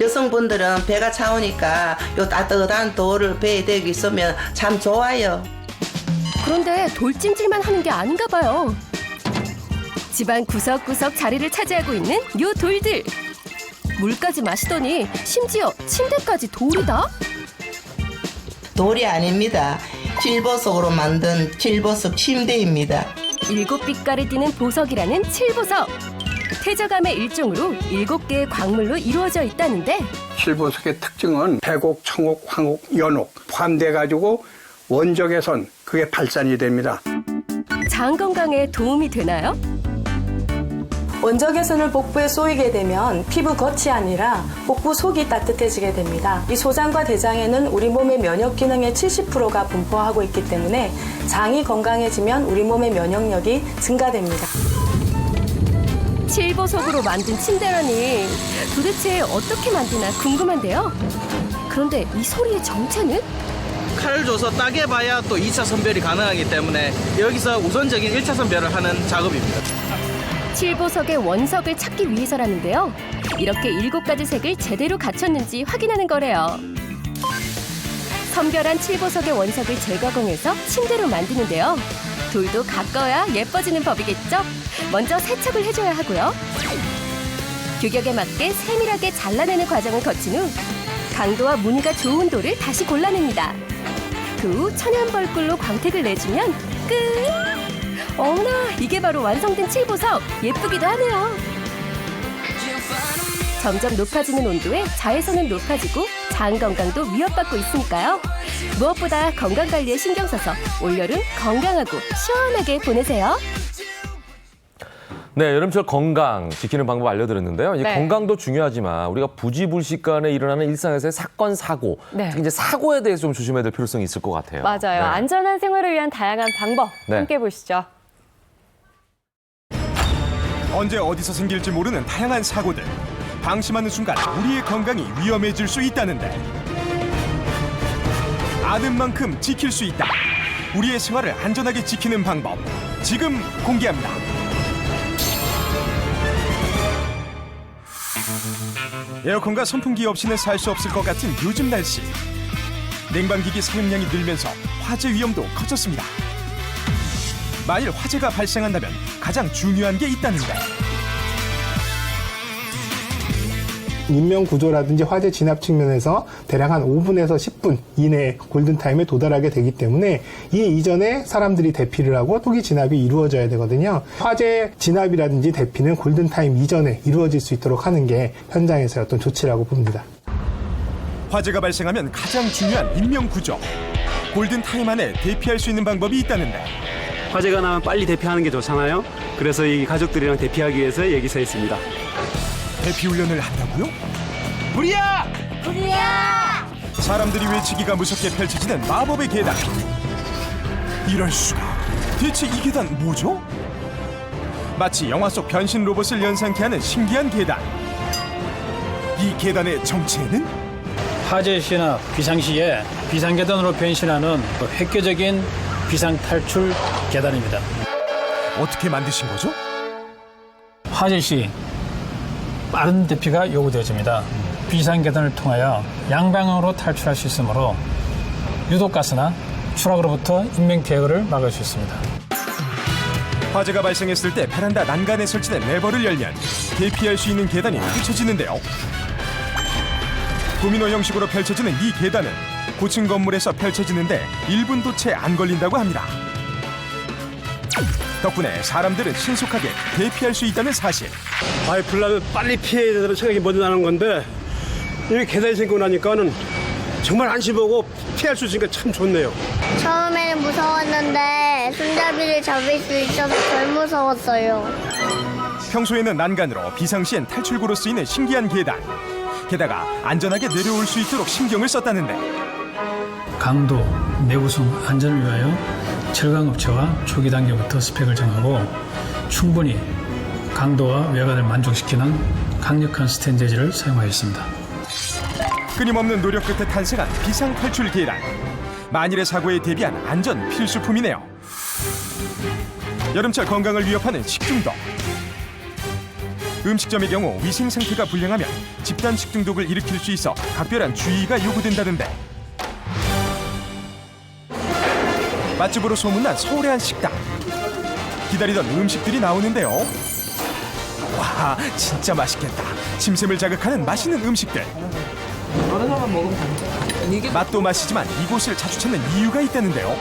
[SPEAKER 11] 여성분들은 배가 차오니까 요 따뜻한 돌을 배에 대고 있으면 참 좋아요.
[SPEAKER 6] 그런데 돌찜질만 하는 게 아닌가 봐요. 집안 구석구석 자리를 차지하고 있는 요 돌들. 물까지 마시더니 심지어 침대까지 돌이다?
[SPEAKER 11] 돌이 아닙니다. 칠보석으로 만든 칠보석 침대입니다.
[SPEAKER 6] 7빛깔을 띠는 보석이라는 칠보석. 태저감의 일종으로 7개의 광물로 이루어져 있다는데
[SPEAKER 13] 칠보석의 특징은 백옥, 청옥, 황옥, 연옥 포함돼가지고 원적외선 그게 발산이 됩니다.
[SPEAKER 6] 장 건강에 도움이 되나요?
[SPEAKER 10] 원적외선을 복부에 쏘이게 되면 피부 겉이 아니라 복부 속이 따뜻해지게 됩니다. 이 소장과 대장에는 우리 몸의 면역 기능의 70%가 분포하고 있기 때문에 장이 건강해지면 우리 몸의 면역력이 증가됩니다.
[SPEAKER 6] 칠보석으로 만든 침대라니 도대체 어떻게 만드나 궁금한데요. 그런데 이 소리의 정체는?
[SPEAKER 14] 칼을 줘서 따게 봐야 또 2차 선별이 가능하기 때문에 여기서 우선적인 1차 선별을 하는 작업입니다.
[SPEAKER 6] 칠보석의 원석을 찾기 위해서라는데요. 이렇게 7가지 색을 제대로 갖췄는지 확인하는 거래요. 선별한 칠보석의 원석을 재가공해서 침대로 만드는데요. 돌도 가꿔야 예뻐지는 법이겠죠? 먼저 세척을 해줘야 하고요. 규격에 맞게 세밀하게 잘라내는 과정을 거친 후 강도와 무늬가 좋은 돌을 다시 골라냅니다. 그 후 천연벌꿀로 광택을 내주면 끝! 어머나, 이게 바로 완성된 칠보석! 예쁘기도 하네요. 점점 높아지는 온도에 자외선은 높아지고 장 건강도 위협받고 있으니까요. 무엇보다 건강관리에 신경 써서 올여름 건강하고 시원하게 보내세요.
[SPEAKER 1] 네, 여름철 건강 지키는 방법 알려드렸는데요. 이
[SPEAKER 2] 네.
[SPEAKER 1] 건강도 중요하지만 우리가 부지불식간에 일어나는 일상에서의 사건, 사고,
[SPEAKER 2] 네.
[SPEAKER 1] 특히 이제 사고에 대해서 좀 조심해야 될 필요성이 있을 것 같아요.
[SPEAKER 2] 맞아요.
[SPEAKER 1] 네.
[SPEAKER 2] 안전한 생활을 위한 다양한 방법
[SPEAKER 1] 네.
[SPEAKER 2] 함께 보시죠.
[SPEAKER 15] 언제 어디서 생길지 모르는 다양한 사고들. 방심하는 순간 우리의 건강이 위험해질 수 있다는데 아는 만큼 지킬 수 있다. 우리의 생활을 안전하게 지키는 방법 지금 공개합니다. 에어컨과 선풍기 없이는 살 수 없을 것 같은 요즘 날씨. 냉방기기 사용량이 늘면서 화재 위험도 커졌습니다. 만일 화재가 발생한다면 가장 중요한 게 있다는데
[SPEAKER 16] 인명 구조라든지 화재 진압 측면에서 대략 한 5분에서 10분 이내 골든타임에 도달하게 되기 때문에 이 이전에 사람들이 대피를 하고 토기 진압이 이루어져야 되거든요. 화재 진압이라든지 대피는 골든타임 이전에 이루어질 수 있도록 하는 게 현장에서의 어떤 조치라고 봅니다.
[SPEAKER 15] 화재가 발생하면 가장 중요한 인명 구조. 골든타임 안에 대피할 수 있는 방법이 있다는데
[SPEAKER 17] 화재가 나면 빨리 대피하는 게 좋잖아요. 그래서 이 가족들이랑 대피하기 위해서 여기 서 있습니다.
[SPEAKER 15] 대피 훈련을 한다고요?
[SPEAKER 5] 불이야! 불이야!
[SPEAKER 15] 사람들이 외치기가 무섭게 펼쳐지는 마법의 계단. 이럴 수가. 대체 이 계단 뭐죠? 마치 영화 속 변신 로봇을 연상케 하는 신기한 계단. 이 계단의 정체는?
[SPEAKER 18] 화재 시나 비상시에 비상계단으로 변신하는 획기적인 비상탈출 계단입니다.
[SPEAKER 15] 어떻게 만드신 거죠?
[SPEAKER 18] 화재 시 빠른 대피가 요구되어집니다. 비상계단을 통하여 양방향으로 탈출할 수 있으므로 유독가스나 추락으로부터 인명피해를 막을 수 있습니다.
[SPEAKER 15] 화재가 발생했을 때 베란다 난간에 설치된 레버를 열면 대피할 수 있는 계단이 펼쳐지는데요. 도미노 형식으로 펼쳐지는 이 계단은 고층 건물에서 펼쳐지는데 1분도 채 안 걸린다고 합니다. 덕분에 사람들은 신속하게 대피할 수 있다는 사실.
[SPEAKER 17] 불나면 빨리 피해야 되는 생각이 먼저 나는 건데 이렇게 계단이 생기고 나니까는 정말 안심하고 피할 수 있으니까 참 좋네요.
[SPEAKER 19] 처음에는 무서웠는데 손잡이를 잡을 수 있어서 덜 무서웠어요.
[SPEAKER 15] 평소에는 난간으로 비상시엔 탈출구로 쓰이는 신기한 계단. 게다가 안전하게 내려올 수 있도록 신경을 썼다는데
[SPEAKER 18] 강도, 내구성, 안전을 위하여 철강업체와 초기 단계부터 스펙을 정하고 충분히 강도와 외관을 만족시키는 강력한 스텐 재질을 사용하였습니다.
[SPEAKER 15] 끊임없는 노력 끝에 탄생한 비상 탈출 계단. 만일의 사고에 대비한 안전 필수품이네요. 여름철 건강을 위협하는 식중독. 음식점의 경우 위생 상태가 불량하면 집단 식중독을 일으킬 수 있어 각별한 주의가 요구된다는데 맛집으로 소문난 서울의 한 식당. 기다리던 음식들이 나오는데요. 와, 진짜 맛있겠다. 침샘을 자극하는 맛있는 음식들.
[SPEAKER 20] 여러 사람 먹으면 돼.
[SPEAKER 15] 맛도 맛이지만 이곳을 자주 찾는 이유가 있다는데요.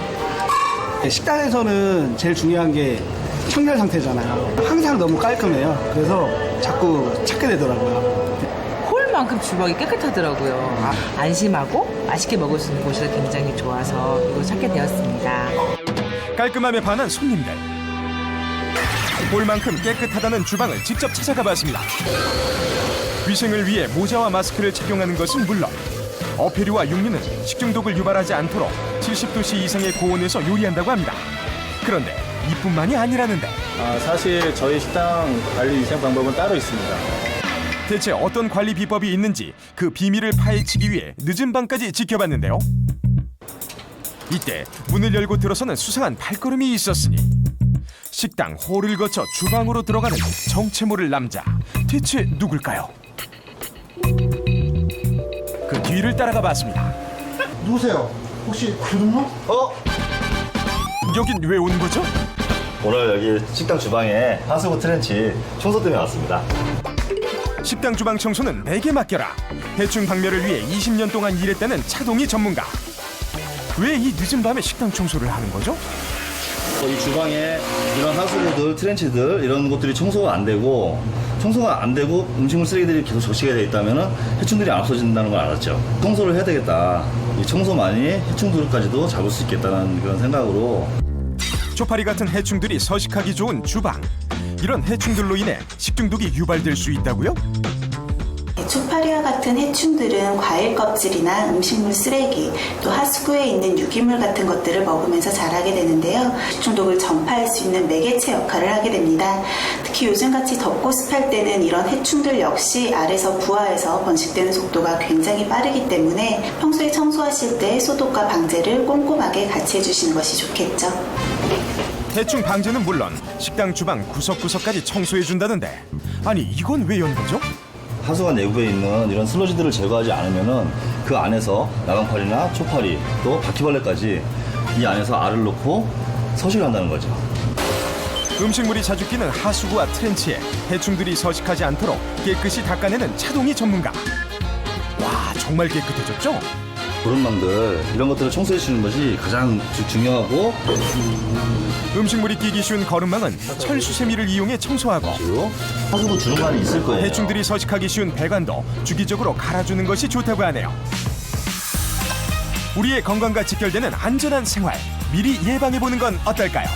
[SPEAKER 17] 식당에서는 제일 중요한 게 청결 상태잖아요. 항상 너무 깔끔해요. 그래서 자꾸 찾게 되더라고요.
[SPEAKER 20] 홀만큼 주방이 깨끗하더라고요. 안심하고 맛있게 먹을 수 있는 곳이 굉장히 좋아서 이걸 찾게 되었습니다.
[SPEAKER 15] 깔끔함에 반한 손님들. 볼만큼 깨끗하다는 주방을 직접 찾아가 봤습니다. 위생을 위해 모자와 마스크를 착용하는 것은 물론 어패류와 육류는 식중독을 유발하지 않도록 70도씨 이상의 고온에서 요리한다고 합니다. 그런데 이뿐만이 아니라는데.
[SPEAKER 21] 사실 저희 식당 관리 위생 방법은 따로 있습니다.
[SPEAKER 15] 대체 어떤 관리 비법이 있는지 그 비밀을 파헤치기 위해 늦은 밤까지 지켜봤는데요. 이때 문을 열고 들어서는 수상한 발걸음이 있었으니 식당 홀을 거쳐 주방으로 들어가는 정체 모를 남자. 대체 누굴까요? 그 뒤를 따라가 봤습니다.
[SPEAKER 22] 누구세요? 혹시 주동로?
[SPEAKER 15] 여긴 왜 온 거죠?
[SPEAKER 23] 오늘 여기 식당 주방에 하수구 트렌치 청소 때문에 왔습니다.
[SPEAKER 15] 식당 주방 청소는 내게 맡겨라. 해충 박멸을 위해 20년 동안 일했다는 차동희 전문가. 왜 이 늦은 밤에 식당 청소를 하는 거죠?
[SPEAKER 23] 이 주방에 이런 하수구들, 트렌치들 이런 것들이 청소가 안 되고 음식물 쓰레기들이 계속 적시게 돼 있다면 해충들이 안 없어진다는 걸 알았죠. 청소를 해야 되겠다. 이 청소만이 해충들까지도 잡을 수 있겠다는 그런 생각으로.
[SPEAKER 15] 초파리 같은 해충들이 서식하기 좋은 주방. 이런 해충들로 인해 식중독이 유발될 수 있다고요?
[SPEAKER 24] 초파리와 같은 해충들은 과일 껍질이나 음식물 쓰레기, 또 하수구에 있는 유기물 같은 것들을 먹으면서 자라게 되는데요. 식중독을 전파할 수 있는 매개체 역할을 하게 됩니다. 특히 요즘같이 덥고 습할 때는 이런 해충들 역시 알에서 부화해서 번식되는 속도가 굉장히 빠르기 때문에 평소에 청소하실 때 소독과 방제를 꼼꼼하게 같이 해주시는 것이 좋겠죠.
[SPEAKER 15] 해충 방제는 물론 식당 주방 구석구석까지 청소해준다는데, 아니 이건 왜 연 거죠?
[SPEAKER 23] 하수관 내부에 있는 이런 슬러지들을 제거하지 않으면은 그 안에서 나강파리나 초파리 또 바퀴벌레까지 이 안에서 알을 놓고 서식을 한다는 거죠.
[SPEAKER 15] 음식물이 자주 끼는 하수구와 트렌치에 해충들이 서식하지 않도록 깨끗이 닦아내는 차동희 전문가. 와, 정말 깨끗해졌죠?
[SPEAKER 23] 도른망들 이런 것들을 청소해 주는 것이 가장 중요하고.
[SPEAKER 15] 음식물이 끼기 쉬운 거름망은 철수세미를 이용해 청소하고
[SPEAKER 23] 하수구 주름만이 있을 거예요.
[SPEAKER 15] 해충들이 서식하기 쉬운 배관도 주기적으로 갈아주는 것이 좋다고 하네요. 우리의 건강과 직결되는 안전한 생활, 미리 예방해보는 건 어떨까요?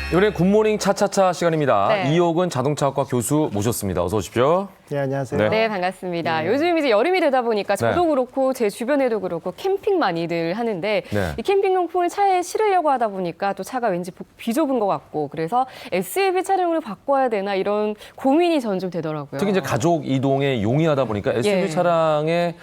[SPEAKER 15] 이번엔 굿모닝 차차차 시간입니다.
[SPEAKER 2] 네.
[SPEAKER 15] 이옥은 자동차학과 교수 모셨습니다. 어서 오십시오.
[SPEAKER 16] 네, 안녕하세요.
[SPEAKER 2] 네, 반갑습니다. 요즘 이제 여름이 되다 보니까 저도
[SPEAKER 15] 네.
[SPEAKER 2] 그렇고 제 주변에도 그렇고 캠핑 많이들 하는데
[SPEAKER 15] 네.
[SPEAKER 2] 이 캠핑용품을 차에 실으려고 하다 보니까 또 차가 왠지 비좁은 것 같고 그래서 SUV 차량으로 바꿔야 되나 이런 고민이 전 좀 되더라고요.
[SPEAKER 1] 특히 이제 가족 이동에 용이하다 보니까 SUV
[SPEAKER 2] 예.
[SPEAKER 1] 차량의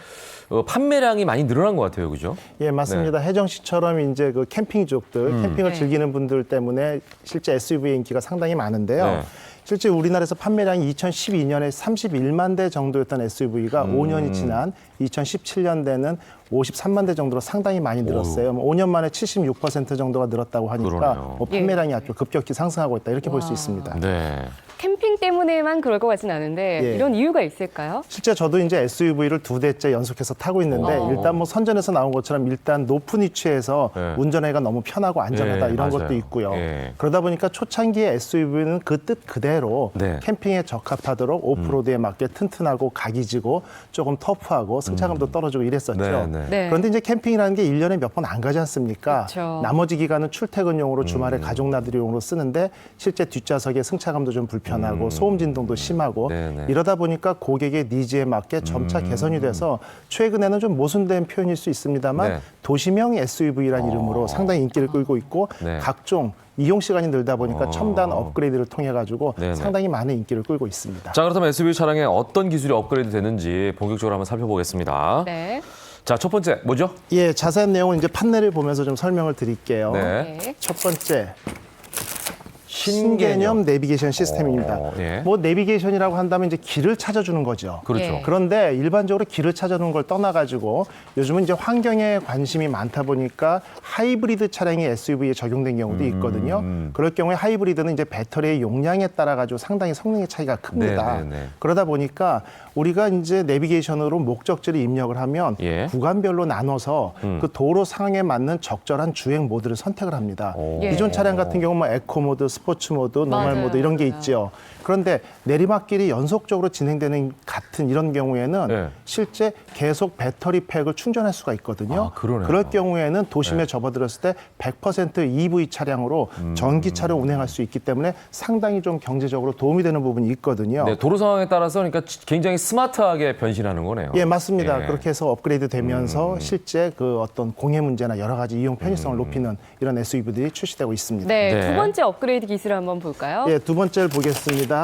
[SPEAKER 1] 판매량이 많이 늘어난 것 같아요, 그죠?
[SPEAKER 16] 예, 맞습니다. 혜정 씨처럼 이제 그 캠핑족들, 캠핑을
[SPEAKER 2] 네.
[SPEAKER 16] 즐기는 분들 때문에 실제 SUV의 인기가 상당히 많은데요.
[SPEAKER 1] 네.
[SPEAKER 16] 실제 우리나라에서 판매량이 2012년에 31만 대 정도였던 SUV가 5년이 지난 2017년대는 53만 대 정도로 상당히 많이 늘었어요. 5년 만에 76% 정도가 늘었다고 하니까
[SPEAKER 1] 그러네요.
[SPEAKER 16] 판매량이 아주 급격히 상승하고 있다 이렇게 볼 수 있습니다.
[SPEAKER 1] 네.
[SPEAKER 2] 캠핑 때문에만 그럴 것 같진 않은데
[SPEAKER 16] 예.
[SPEAKER 2] 이런 이유가 있을까요?
[SPEAKER 16] 실제 저도 이제 SUV를 2대째 연속해서 타고 있는데 일단 뭐 선전에서 나온 것처럼 일단 높은 위치에서
[SPEAKER 1] 네.
[SPEAKER 16] 운전하기가 너무 편하고 안전하다
[SPEAKER 1] 예,
[SPEAKER 16] 이런
[SPEAKER 1] 맞아요.
[SPEAKER 16] 것도 있고요.
[SPEAKER 1] 예.
[SPEAKER 16] 그러다 보니까 초창기에 SUV는 그 뜻 그대로
[SPEAKER 1] 네.
[SPEAKER 16] 캠핑에 적합하도록 오프로드에 맞게 튼튼하고 각이 지고 조금 터프하고 승차감도 떨어지고 이랬었죠.
[SPEAKER 1] 네, 네.
[SPEAKER 2] 네.
[SPEAKER 16] 그런데 이제 캠핑이라는 게 1년에 몇 번 안 가지 않습니까?
[SPEAKER 2] 그렇죠.
[SPEAKER 16] 나머지 기간은 출퇴근용으로 주말에 가족 나들이용으로 쓰는데 실제 뒷좌석에 승차감도 좀 불편하고 소음 진동도 심하고
[SPEAKER 1] 네네.
[SPEAKER 16] 이러다 보니까 고객의 니즈에 맞게 점차 개선이 돼서 최근에는 좀 모순된 표현일 수 있습니다만
[SPEAKER 1] 네.
[SPEAKER 16] 도시명 SUV라는 이름으로 상당히 인기를 끌고 있고
[SPEAKER 1] 네.
[SPEAKER 16] 각종 이용 시간이 늘다 보니까 첨단 업그레이드를 통해 가지고
[SPEAKER 1] 네네.
[SPEAKER 16] 상당히 많은 인기를 끌고 있습니다.
[SPEAKER 1] 자, 그렇다면 SUV 차량에 어떤 기술이 업그레이드 되는지 본격적으로 한번 살펴보겠습니다.
[SPEAKER 2] 네.
[SPEAKER 1] 자, 첫 번째 뭐죠?
[SPEAKER 16] 예, 자세한 내용은 이제 판넬을 보면서 좀 설명을 드릴게요.
[SPEAKER 1] 네.
[SPEAKER 2] 네.
[SPEAKER 16] 첫 번째
[SPEAKER 22] 신개념 내비게이션 시스템입니다.
[SPEAKER 1] 예.
[SPEAKER 22] 뭐 내비게이션이라고 한다면 이제 길을 찾아주는 거죠.
[SPEAKER 1] 그렇죠.
[SPEAKER 2] 예.
[SPEAKER 22] 그런데 일반적으로 길을 찾아주는 걸 떠나가지고 요즘은 이제 환경에 관심이 많다 보니까 하이브리드 차량이 SUV에 적용된 경우도 있거든요. 그럴 경우에 하이브리드는 이제 배터리의 용량에 따라 가지고 상당히 성능의 차이가 큽니다.
[SPEAKER 1] 네.
[SPEAKER 22] 그러다 보니까 우리가 이제 내비게이션으로 목적지를 입력을 하면
[SPEAKER 1] 예.
[SPEAKER 22] 구간별로 나눠서 그 도로 상황에 맞는 적절한 주행 모드를 선택을 합니다.
[SPEAKER 2] 예.
[SPEAKER 22] 기존 차량 같은 경우 뭐 에코 모드, 스포츠 모드, 노멀
[SPEAKER 2] 맞아요.
[SPEAKER 22] 모드 이런 게 있죠. 그런데 내리막길이 연속적으로 진행되는 같은 이런 경우에는
[SPEAKER 1] 네.
[SPEAKER 22] 실제 계속 배터리 팩을 충전할 수가 있거든요.
[SPEAKER 1] 아, 그러네요.
[SPEAKER 22] 그럴 경우에는 도심에 접어들었을 때 100% EV 차량으로 전기차를 운행할 수 있기 때문에 상당히 좀 경제적으로 도움이 되는 부분이 있거든요.
[SPEAKER 1] 네, 도로 상황에 따라서 그러니까 굉장히 스마트하게 변신하는 거네요.
[SPEAKER 22] 예, 맞습니다.
[SPEAKER 1] 예.
[SPEAKER 22] 그렇게 해서 업그레이드 되면서 실제 그 어떤 공해 문제나 여러 가지 이용 편의성을 높이는 이런 SUV들이 출시되고 있습니다.
[SPEAKER 2] 네,
[SPEAKER 1] 네.
[SPEAKER 2] 두 번째 업그레이드 기술을 한번 볼까요?
[SPEAKER 22] 예, 두 번째를 보겠습니다.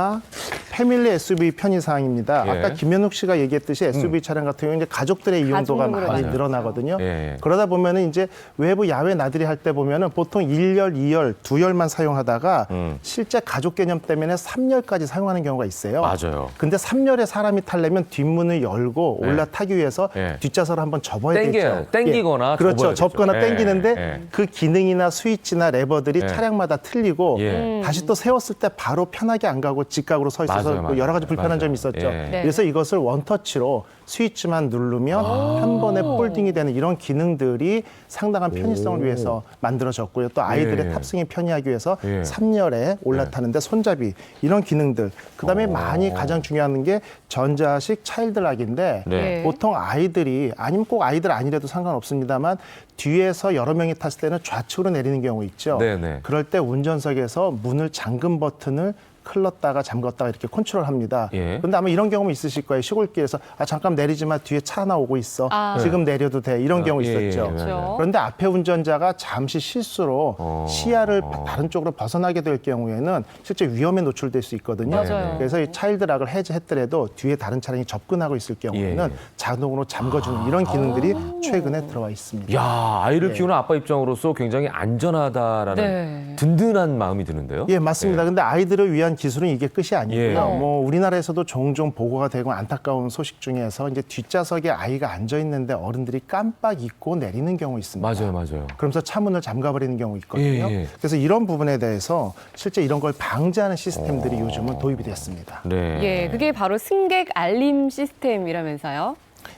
[SPEAKER 22] 패밀리 SUV 편의사항입니다.
[SPEAKER 1] 예.
[SPEAKER 22] 아까 김현욱 씨가 얘기했듯이 SUV 차량 같은 경우는 이제 가족들의 이용도가
[SPEAKER 2] 가족용으로
[SPEAKER 22] 많이
[SPEAKER 2] 많이
[SPEAKER 22] 늘어나거든요.
[SPEAKER 1] 예.
[SPEAKER 22] 그러다 보면은 이제 외부 야외 나들이 할 때 보면은 보통 1열, 2열, 2열만 사용하다가 실제 가족 개념 때문에 3열까지 사용하는 경우가 있어요.
[SPEAKER 1] 맞아요.
[SPEAKER 22] 근데 3열에 사람이 타려면 뒷문을 열고
[SPEAKER 1] 예.
[SPEAKER 22] 올라타기 위해서
[SPEAKER 1] 예.
[SPEAKER 22] 뒷좌석을 한번 접어야 되죠.
[SPEAKER 1] 땡기거나
[SPEAKER 22] 그렇죠.
[SPEAKER 1] 접어야 되죠.
[SPEAKER 22] 접거나
[SPEAKER 1] 예.
[SPEAKER 22] 땡기는데
[SPEAKER 1] 예.
[SPEAKER 22] 그 기능이나 스위치나 레버들이
[SPEAKER 1] 예.
[SPEAKER 22] 차량마다 틀리고
[SPEAKER 1] 예.
[SPEAKER 22] 다시 또 세웠을 때 바로 편하게 안 가고 직각으로 서 있어서
[SPEAKER 1] 맞아요,
[SPEAKER 22] 그 여러 가지
[SPEAKER 1] 맞아요.
[SPEAKER 22] 불편한
[SPEAKER 1] 맞아요.
[SPEAKER 22] 점이 있었죠.
[SPEAKER 1] 예.
[SPEAKER 2] 네.
[SPEAKER 22] 그래서 이것을 원터치로 스위치만 누르면 한 번에 폴딩이 되는 이런 기능들이 상당한 편의성을 위해서 만들어졌고요. 또 아이들의
[SPEAKER 1] 예.
[SPEAKER 22] 탑승이 편리하기 위해서
[SPEAKER 1] 예.
[SPEAKER 22] 3열에 올라타는데 손잡이 이런 기능들. 그다음에 많이 가장 중요한 게 전자식 차일드락인데
[SPEAKER 1] 네.
[SPEAKER 22] 보통 아이들이 아니면 꼭 아이들 아니라도 상관없습니다만 뒤에서 여러 명이 탔을 때는 좌측으로 내리는 경우 있죠.
[SPEAKER 1] 네네.
[SPEAKER 22] 그럴 때 운전석에서 문을 잠금 버튼을 클렀다가 잠갔다가 이렇게 컨트롤합니다.
[SPEAKER 1] 예.
[SPEAKER 22] 그런데 아마 이런 경험 있으실 거예요. 시골길에서 잠깐 내리지 마, 뒤에 차 하나 오고 있어.
[SPEAKER 2] 아.
[SPEAKER 22] 지금 내려도 돼. 이런 경우
[SPEAKER 1] 예,
[SPEAKER 22] 있었죠.
[SPEAKER 1] 예,
[SPEAKER 2] 그렇죠.
[SPEAKER 22] 그런데 앞에 운전자가 잠시 실수로 시야를 다른 쪽으로 벗어나게 될 경우에는 실제 위험에 노출될 수 있거든요.
[SPEAKER 2] 맞아요.
[SPEAKER 22] 그래서 이 차일드락을 해제했더라도 뒤에 다른 차량이 접근하고 있을 경우에는
[SPEAKER 1] 예.
[SPEAKER 22] 자동으로 잠궈주는 이런 기능들이 최근에 들어와 있습니다.
[SPEAKER 1] 야, 아이를 키우는 아빠 입장으로서 굉장히 안전하다라는
[SPEAKER 2] 네.
[SPEAKER 1] 든든한 마음이 드는데요.
[SPEAKER 22] 예, 맞습니다. 근데 아이들을 위한 기술은 이게 끝이 아니고요.
[SPEAKER 1] 예.
[SPEAKER 22] 뭐 우리나라에서도 종종 보고가 되고 안타까운 소식 중에서 이제 뒷좌석에 아이가 앉아 있는데 어른들이 깜빡 잊고 내리는 경우 있습니다.
[SPEAKER 1] 맞아요.
[SPEAKER 22] 그러면서 차 문을 잠가버리는 경우 있거든요.
[SPEAKER 1] 예.
[SPEAKER 22] 그래서 이런 부분에 대해서 실제 이런 걸 방지하는 시스템들이 요즘은 도입이 됐습니다.
[SPEAKER 1] 네.
[SPEAKER 2] 예, 그게 바로 승객 알림 시스템이라면서요?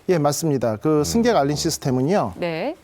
[SPEAKER 22] 예, 맞습니다. 그 승객 알림 시스템은요.
[SPEAKER 2] 네.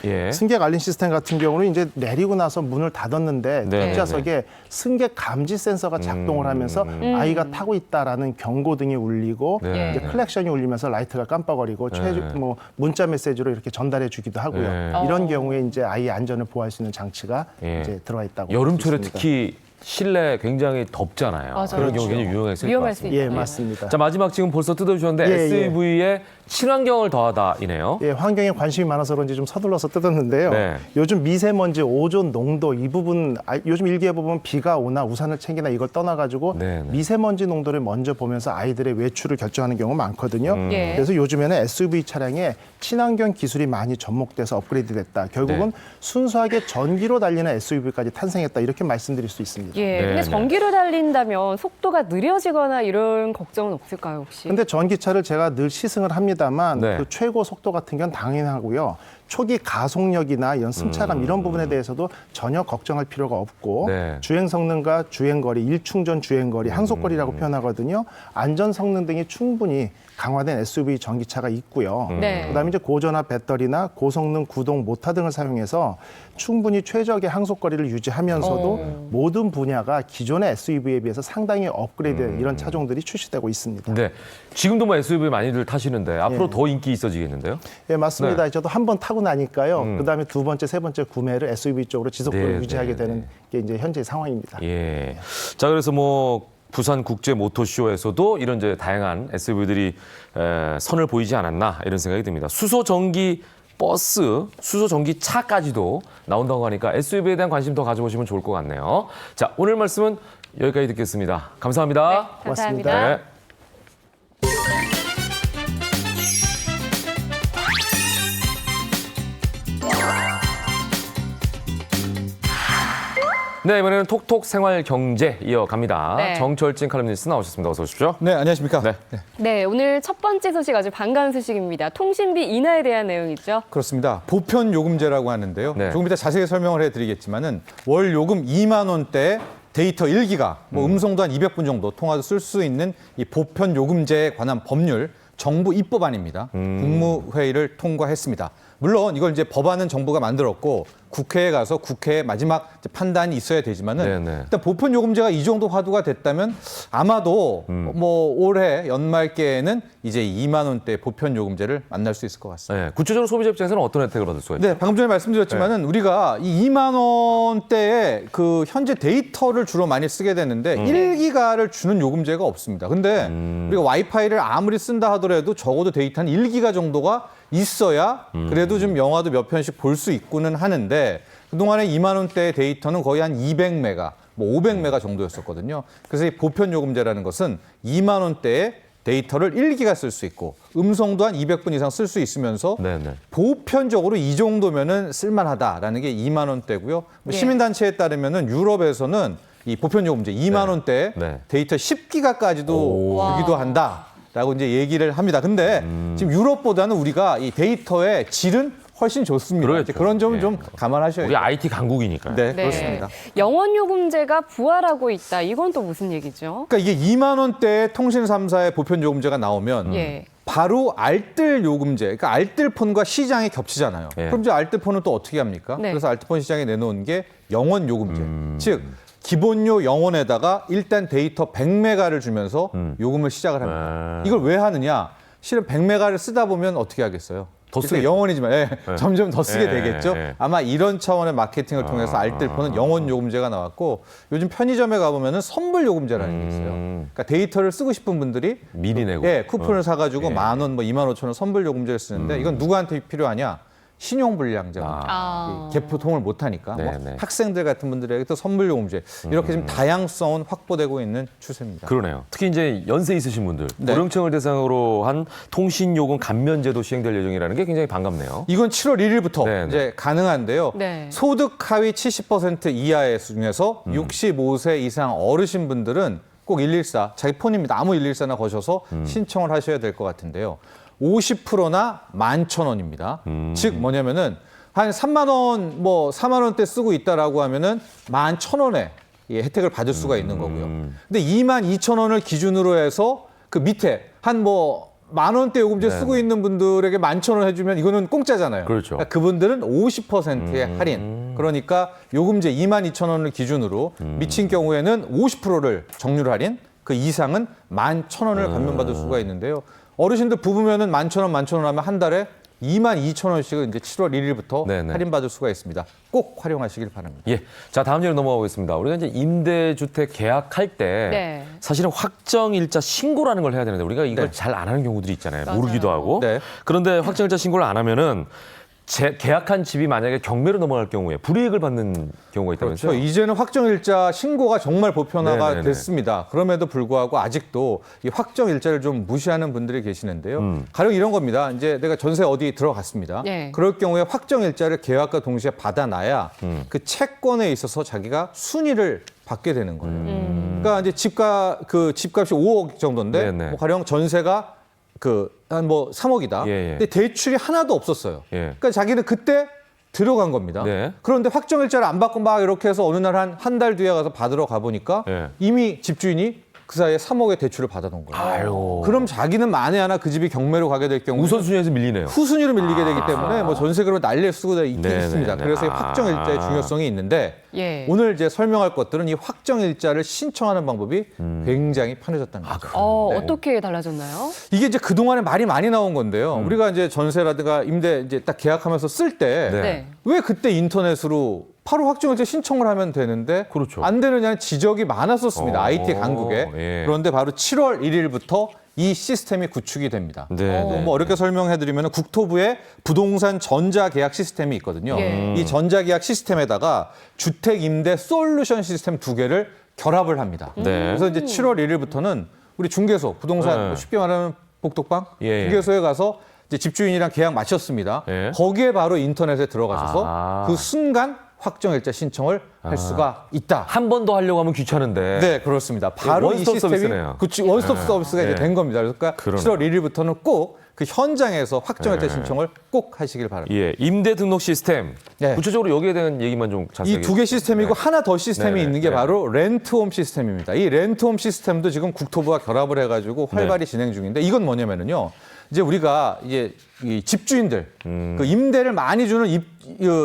[SPEAKER 1] 예.
[SPEAKER 22] 승객 알림 시스템 같은 경우는 이제 내리고 나서 문을 닫았는데
[SPEAKER 1] 네,
[SPEAKER 22] 뒷좌석에 승객 감지 센서가 작동을 하면서 아이가 타고 있다라는 경고등이 울리고
[SPEAKER 1] 네.
[SPEAKER 22] 이제 클렉션이 울리면서 라이트가 깜빡거리고 뭐 문자 메시지로 이렇게 전달해 주기도 하고요.
[SPEAKER 1] 네.
[SPEAKER 22] 이런 경우에 이제 아이의 안전을 보호할 수 있는 장치가
[SPEAKER 1] 예.
[SPEAKER 22] 이제 들어와 있다고
[SPEAKER 1] 여름철에
[SPEAKER 22] 볼수 있습니다.
[SPEAKER 1] 특히 실내 굉장히 덥잖아요.
[SPEAKER 2] 맞아요.
[SPEAKER 1] 그런 경우
[SPEAKER 22] 그렇죠.
[SPEAKER 1] 굉장히 유용했을 것
[SPEAKER 2] 위험할 수
[SPEAKER 1] 같습니다.
[SPEAKER 22] 예, 맞습니다.
[SPEAKER 1] 자, 마지막 지금 벌써 뜯어주셨는데
[SPEAKER 22] 예, 예.
[SPEAKER 1] SUV의 친환경을 더하다이네요.
[SPEAKER 22] 예, 환경에 관심이 많아서 그런지 좀 서둘러서 뜯었는데요.
[SPEAKER 1] 네.
[SPEAKER 22] 요즘 미세먼지, 오존 농도 이 부분 요즘 일기에 보면 비가 오나 우산을 챙기나 이걸 떠나가지고
[SPEAKER 1] 네.
[SPEAKER 22] 미세먼지 농도를 먼저 보면서 아이들의 외출을 결정하는 경우가 많거든요.
[SPEAKER 2] 예.
[SPEAKER 22] 그래서 요즘에는 SUV 차량에 친환경 기술이 많이 접목돼서 업그레이드됐다. 결국은
[SPEAKER 1] 네.
[SPEAKER 22] 순수하게 전기로 달리는 SUV까지 탄생했다. 이렇게 말씀드릴 수 있습니다.
[SPEAKER 2] 예,
[SPEAKER 1] 네,
[SPEAKER 2] 근데
[SPEAKER 1] 네.
[SPEAKER 2] 전기로 달린다면 속도가 느려지거나 이런 걱정은 없을까요, 혹시?
[SPEAKER 22] 근데 전기차를 제가 늘 시승을 합니다만
[SPEAKER 1] 네.
[SPEAKER 22] 그 최고 속도 같은 건 당연하고요. 초기 가속력이나 이런 승차감 이런 부분에 대해서도 전혀 걱정할 필요가 없고
[SPEAKER 1] 네.
[SPEAKER 22] 주행 성능과 주행거리, 일충전 주행거리, 항속거리라고 표현하거든요. 안전 성능 등이 충분히 강화된 SUV 전기차가 있고요.
[SPEAKER 2] 네.
[SPEAKER 22] 그다음에 이제 고전화 배터리나 고성능 구동 모터 등을 사용해서 충분히 최적의 항속거리를 유지하면서도 모든 분야가 기존의 SUV에 비해서 상당히 업그레이드된 이런 차종들이 출시되고 있습니다.
[SPEAKER 1] 네. 지금도 뭐 SUV 많이들 타시는데 앞으로 더 인기 있어지겠는데요?
[SPEAKER 22] 예, 맞습니다.
[SPEAKER 1] 네.
[SPEAKER 22] 저도 한 번 타고 나니까요. 그다음에 두 번째, 세 번째 구매를 SUV 쪽으로 지속적으로
[SPEAKER 1] 네,
[SPEAKER 22] 유지하게
[SPEAKER 1] 네,
[SPEAKER 22] 되는 게 이제 현재 상황입니다.
[SPEAKER 1] 예. 자, 그래서 뭐 부산 국제 모터쇼에서도 이런 이제 다양한 SUV들이 선을 보이지 않았나 이런 생각이 듭니다. 수소 전기 버스, 수소 전기 차까지도 나온다고 하니까 SUV에 대한 관심 더 가져보시면 좋을 것 같네요. 자, 오늘 말씀은 여기까지 듣겠습니다. 감사합니다.
[SPEAKER 2] 네, 감사합니다.
[SPEAKER 1] 네. 네, 이번에는 톡톡 생활 경제 이어갑니다.
[SPEAKER 2] 네.
[SPEAKER 1] 정철진 칼럼니스트 나오셨습니다. 어서 오십시오.
[SPEAKER 3] 네, 안녕하십니까.
[SPEAKER 2] 네, 오늘 첫 번째 소식 아주 반가운 소식입니다. 통신비 인하에 대한 내용이죠.
[SPEAKER 3] 그렇습니다. 보편 요금제라고 하는데요. 조금 이따 자세히 설명을 해드리겠지만은 월 요금 2만 원대 데이터 1기가, 음성도 한 200분 정도 통화도 쓸 수 있는 이 보편 요금제에 관한 법률 정부 입법안입니다. 국무회의를 통과했습니다. 물론 이걸 이제 법안은 정부가 만들었고 국회에 가서 국회의 마지막 판단이 있어야 되지만은 일단 보편 요금제가 이 정도 화두가 됐다면 아마도 뭐 올해 연말께에는 이제 2만 원대 보편 요금제를 만날 수 있을 것 같습니다.
[SPEAKER 1] 네, 구체적으로 소비자 입장에서는 어떤 혜택을 받을 수가 있죠?
[SPEAKER 3] 네, 방금 전에 말씀드렸지만은 우리가 이 2만 원대에 그 현재 데이터를 주로 많이 쓰게 되는데 1기가를 주는 요금제가 없습니다. 근데 우리가 와이파이를 아무리 쓴다 하더라도 적어도 데이터 한 1기가 정도가 있어야 그래도 좀 영화도 몇 편씩 볼 수 있고는 하는데 그동안에 2만 원대의 데이터는 거의 한 200메가, 뭐 500메가 정도였었거든요. 그래서 이 보편 요금제라는 것은 2만 원대의 데이터를 1기가 쓸 수 있고 음성도 한 200분 이상 쓸 수 있으면서 보편적으로 이 정도면은 쓸만하다라는 게 2만 원대고요. 시민단체에 따르면은 유럽에서는 이 보편 요금제 2만 원대 데이터 10기가까지도 주기도 한다. 라고 이제 얘기를 합니다. 근데 지금 유럽보다는 우리가 이 데이터의 질은 훨씬 좋습니다. 이제 그런 점은 좀 감안하셔야 돼요.
[SPEAKER 1] 우리 IT 강국이니까요.
[SPEAKER 3] 네, 그렇습니다.
[SPEAKER 2] 영원 요금제가 부활하고 있다. 이건 또 무슨 얘기죠?
[SPEAKER 3] 그러니까 이게 2만 원대 통신 3사의 보편 요금제가 나오면 바로 알뜰 요금제, 그러니까 알뜰폰과 시장이 겹치잖아요. 그럼 이제 알뜰폰은 또 어떻게 합니까? 그래서 알뜰폰 시장에 내놓은 게 영원 요금제. 즉 기본료 영원에다가 일단 데이터 100메가를 주면서 요금을 시작을 합니다. 이걸 왜 하느냐? 실은 100메가를 쓰다 보면 어떻게 하겠어요?
[SPEAKER 1] 더 쓰게
[SPEAKER 3] 영원이지만 점점 더 쓰게 되겠죠. 아마 이런 차원의 마케팅을 통해서 알뜰폰은 영원 요금제가 나왔고 요즘 편의점에 가보면은 선불 요금제라는 게 있어요. 그러니까 데이터를 쓰고 싶은 분들이
[SPEAKER 1] 미리 내고
[SPEAKER 3] 쿠폰을 사가지고 10,000원, 뭐 25,000원 선불 요금제를 쓰는데 이건 누구한테 필요하냐? 신용불량자, 개표통을 못하니까 뭐 학생들 같은 분들에게 또 선불 요금제 이렇게 지금 다양성은 확보되고 있는 추세입니다.
[SPEAKER 1] 그러네요. 특히 이제 연세 있으신 분들, 고령층을 대상으로 한 통신요금 감면제도 시행될 예정이라는 게 굉장히 반갑네요.
[SPEAKER 3] 이건 7월 1일부터 이제 가능한데요. 소득 하위 70% 이하의 중에서 65세 이상 어르신 분들은 꼭 114, 자기 폰입니다. 아무 114나 거셔서 신청을 하셔야 될 것 같은데요. 50%나 11,000원입니다. 즉 뭐냐면은 한 3만 원, 뭐 4만 원대 쓰고 있다라고 하면은 11,000원에 혜택을 받을 수가 있는 거고요. 근데 22,000원을 기준으로 해서 그 밑에 한 뭐 10,000원대 요금제 쓰고 있는 분들에게 11,000원 해주면 이거는 공짜잖아요.
[SPEAKER 1] 그렇죠.
[SPEAKER 3] 그러니까 그분들은 50%의 할인. 그러니까 요금제 22,000원을 기준으로 미친 경우에는 50%를 정률 할인, 그 이상은 11,000원을 감면받을 수가 있는데요. 어르신들 부부면은 11,000원 하면 한 달에 22,000원씩은 이제 7월 1일부터 할인받을 수가 있습니다. 꼭 활용하시길 바랍니다.
[SPEAKER 1] 예. 자, 다음 예로 넘어가 보겠습니다. 우리가 이제 임대주택 계약할 때 사실은 확정일자 신고라는 걸 해야 되는데 우리가 이걸 잘 안 하는 경우들이 있잖아요. 모르기도 하고. 그런데 확정일자 신고를 안 하면은 계약한 집이 만약에 경매로 넘어갈 경우에 불이익을 받는 경우가 있다면서요?
[SPEAKER 3] 그렇죠. 이제는 확정일자 신고가 정말 보편화가 됐습니다. 그럼에도 불구하고 아직도 이 확정일자를 좀 무시하는 분들이 계시는데요. 가령 이런 겁니다. 이제 내가 전세 어디 들어갔습니다. 그럴 경우에 확정일자를 계약과 동시에 받아놔야 그 채권에 있어서 자기가 순위를 받게 되는 거예요. 그러니까 이제 집값이 5억 정도인데 뭐 가령 전세가 한 뭐 3억이다. 근데 대출이 하나도 없었어요. 그러니까 자기는 그때 들어간 겁니다. 그런데 확정일자를 안 받고 막 이렇게 해서 어느 날 한 달 뒤에 가서 받으러 가보니까 이미 집주인이 그 사이에 3억의 대출을 받아놓은 거예요.
[SPEAKER 1] 아유.
[SPEAKER 3] 그럼 자기는 만에 하나 그 집이 경매로 가게 될 경우
[SPEAKER 1] 우선순위에서 밀리네요.
[SPEAKER 3] 후순위로 밀리게 되기 때문에 뭐 전세 그러면 난리일 수가 있습니다. 그래서 이 확정일자의 중요성이 있는데 오늘 이제 설명할 것들은 이 확정일자를 신청하는 방법이 굉장히 편해졌다는 거죠.
[SPEAKER 2] 어떻게 달라졌나요?
[SPEAKER 3] 이게 이제 그동안에 말이 많이 나온 건데요. 우리가 이제 전세라든가 임대 이제 딱 계약하면서 쓸 때 왜 그때 인터넷으로 바로 확정일자 신청을 하면 되는데 안 되느냐는 지적이 많았었습니다. IT 강국에. 그런데 바로 7월 1일부터 이 시스템이 구축이 됩니다. 뭐 어렵게 설명해드리면 국토부의 부동산 전자계약 시스템이 있거든요. 이 전자계약 시스템에다가 주택임대 솔루션 시스템 2개를 결합을 합니다. 그래서 이제 7월 1일부터는 우리 중개소, 부동산 쉽게 말하면 복덕방, 중개소에 가서 이제 집주인이랑 계약 마쳤습니다. 거기에 바로 인터넷에 들어가셔서 그 순간 확정일자 신청을 할 수가 있다.
[SPEAKER 1] 한 번 더 하려고 하면 귀찮은데.
[SPEAKER 3] 네, 그렇습니다. 바로 이
[SPEAKER 1] 원스톱
[SPEAKER 3] 시스템이
[SPEAKER 1] 서비스네요.
[SPEAKER 3] 원스톱
[SPEAKER 1] 네.
[SPEAKER 3] 서비스가 이제
[SPEAKER 1] 네.
[SPEAKER 3] 된 겁니다. 그러니까
[SPEAKER 1] 그러네.
[SPEAKER 3] 7월 1일부터는 꼭 그 현장에서 확정일자
[SPEAKER 1] 네.
[SPEAKER 3] 신청을 꼭 하시길 바랍니다.
[SPEAKER 1] 예, 임대 등록 시스템. 구체적으로 여기에 대한 얘기만 좀 자세히.
[SPEAKER 3] 이 두 개 시스템이고 하나 더 시스템이
[SPEAKER 1] 네,
[SPEAKER 3] 있는 게
[SPEAKER 1] 네.
[SPEAKER 3] 바로 렌트홈 시스템입니다. 이 렌트홈 시스템도 지금 국토부가 결합을 해가지고 활발히 진행 중인데 이건 뭐냐면은요. 이제 우리가 이제 이 집주인들 그 임대를 많이 주는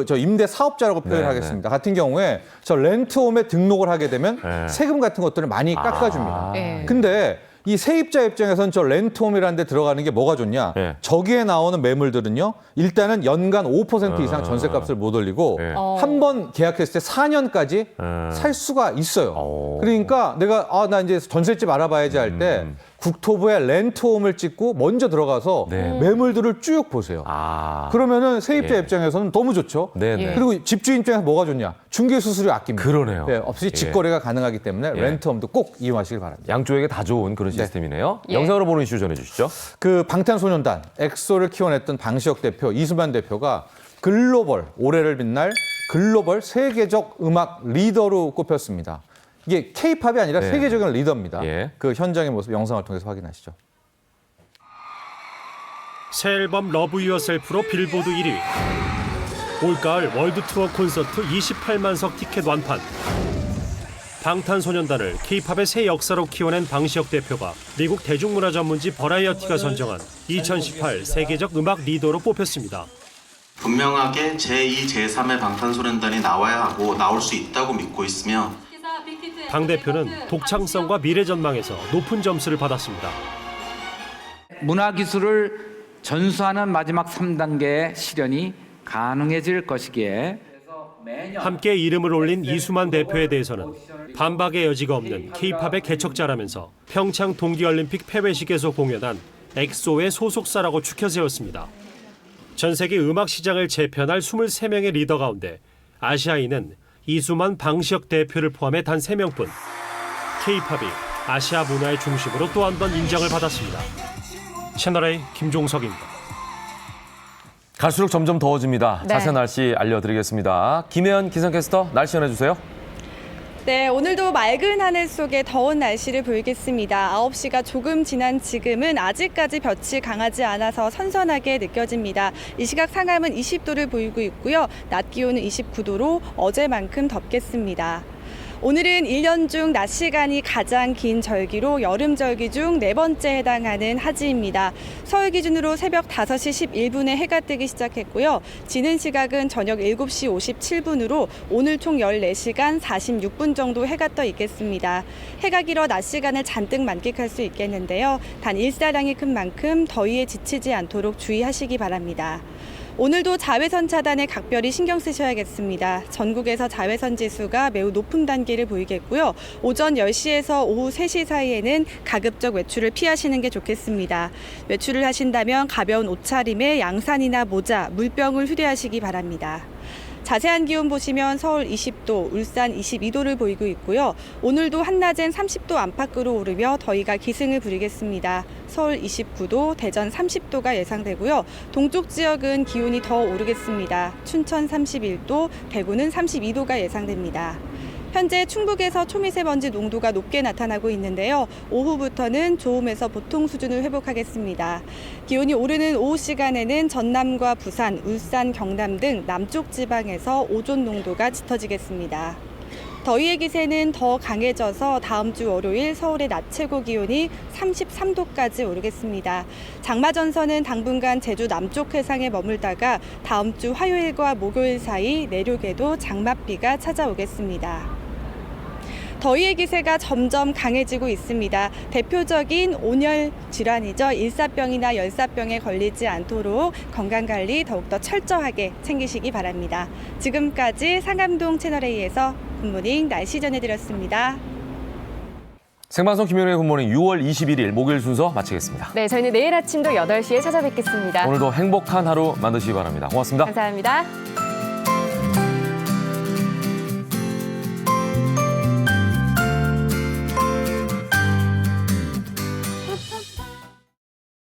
[SPEAKER 3] 저 임대 사업자라고 표현하겠습니다. 같은 경우에 저 렌트홈에 등록을 하게 되면 세금 같은 것들을 많이 깎아줍니다.
[SPEAKER 2] 네.
[SPEAKER 3] 근데 이 세입자 입장에서는 저 렌트홈이라는 데 들어가는 게 뭐가 좋냐. 저기에 나오는 매물들은요. 일단은 연간 5% 이상 전세값을 못 올리고 한 번 계약했을 때 4년까지 살 수가 있어요. 그러니까 내가 나 이제 전셋집 알아봐야지 할 때 국토부에 렌트홈을 찍고 먼저 들어가서 매물들을 쭉 보세요. 그러면은 세입자 입장에서는 너무 좋죠. 그리고 집주인 입장에서 뭐가 좋냐. 중개 수수료 아낍니다.
[SPEAKER 1] 그러네요.
[SPEAKER 3] 네, 없이 직거래가 가능하기 때문에 렌트홈도 꼭 이용하시길 바랍니다.
[SPEAKER 1] 양쪽에게 다 좋은 그런 시스템이네요. 영상으로 보는 이슈 전해주시죠.
[SPEAKER 3] 그 방탄소년단 엑소를 키워냈던 방시혁 대표, 이수만 대표가 글로벌 올해를 빛날 글로벌 세계적 음악 리더로 꼽혔습니다. 이게 K-팝이 아니라 세계적인 리더입니다. 그 현장의 모습 영상을 통해서 확인하시죠.
[SPEAKER 4] 새 앨범 러브 유어셀프로 빌보드 1위. 올가을 월드 투어 콘서트 28만 석 티켓 완판. 방탄소년단을 K-팝의 새 역사로 키워낸 방시혁 대표가 미국 대중문화 전문지 버라이어티가 선정한 2018 세계적 음악 리더로 뽑혔습니다.
[SPEAKER 7] 분명하게 제2, 제3의 방탄소년단이 나와야 하고 나올 수 있다고 믿고 있으며
[SPEAKER 4] 방 대표는 독창성과 미래 전망에서 높은 점수를 받았습니다.
[SPEAKER 8] 문화기술을 전수하는 마지막 3단계의 실현이 가능해질 것이기에
[SPEAKER 4] 함께 이름을 올린 이수만 대표에 대해서는 반박의 여지가 없는 K-팝의 개척자라면서 평창 동계올림픽 폐회식에서 공연한 엑소의 소속사라고 추켜 세웠습니다. 전 세계 음악 시장을 재편할 23명의 리더 가운데 아시아인은 이수만 방시혁 대표를 포함해 단 3명뿐. K-팝이 아시아 문화의 중심으로 또 한 번 인정을 받았습니다. 채널A 김종석입니다.
[SPEAKER 1] 갈수록 점점 더워집니다.
[SPEAKER 2] 네.
[SPEAKER 1] 자세한 날씨 알려드리겠습니다. 김혜연 기상캐스터 날씨 전해주세요.
[SPEAKER 9] 네, 오늘도 맑은 하늘 속에 더운 날씨를 보이겠습니다. 9시가 조금 지난 지금은 아직까지 볕이 강하지 않아서 선선하게 느껴집니다. 이 시각 상암은 20도를 보이고 있고요. 낮 기온은 29도로 어제만큼 덥겠습니다. 오늘은 1년 중 낮 시간이 가장 긴 절기로 여름 절기 중 4번째 해당하는 하지입니다. 서울 기준으로 새벽 5시 11분에 해가 뜨기 시작했고요. 지는 시각은 저녁 7시 57분으로 오늘 총 14시간 46분 정도 해가 떠 있겠습니다. 해가 길어 낮 시간을 잔뜩 만끽할 수 있겠는데요. 단 일사량이 큰 만큼 더위에 지치지 않도록 주의하시기 바랍니다. 오늘도 자외선 차단에 각별히 신경 쓰셔야겠습니다. 전국에서 자외선 지수가 매우 높은 단계를 보이겠고요. 오전 10시에서 오후 3시 사이에는 가급적 외출을 피하시는 게 좋겠습니다. 외출을 하신다면 가벼운 옷차림에 양산이나 모자, 물병을 휴대하시기 바랍니다. 자세한 기온 보시면 서울 20도, 울산 22도를 보이고 있고요. 오늘도 한낮엔 30도 안팎으로 오르며 더위가 기승을 부리겠습니다. 서울 29도, 대전 30도가 예상되고요. 동쪽 지역은 기온이 더 오르겠습니다. 춘천 31도, 대구는 32도가 예상됩니다. 현재 충북에서 초미세먼지 농도가 높게 나타나고 있는데요. 오후부터는 좋음에서 보통 수준을 회복하겠습니다. 기온이 오르는 오후 시간에는 전남과 부산, 울산, 경남 등 남쪽 지방에서 오존 농도가 짙어지겠습니다. 더위의 기세는 더 강해져서 다음 주 월요일 서울의 낮 최고 기온이 33도까지 오르겠습니다. 장마 전선은 당분간 제주 남쪽 해상에 머물다가 다음 주 화요일과 목요일 사이 내륙에도 장맛비가 찾아오겠습니다. 더위의 기세가 점점 강해지고 있습니다. 대표적인 온열 질환이죠. 일사병이나 열사병에 걸리지 않도록 건강관리 더욱더 철저하게 챙기시기 바랍니다. 지금까지 상암동 채널A에서 굿모닝 날씨 전해드렸습니다.
[SPEAKER 1] 생방송 김현우의 굿모닝 6월 21일 목요일 순서 마치겠습니다.
[SPEAKER 2] 네, 저희는 내일 아침도 8시에 찾아뵙겠습니다.
[SPEAKER 1] 오늘도 행복한 하루 만드시기 바랍니다. 고맙습니다.
[SPEAKER 2] 감사합니다.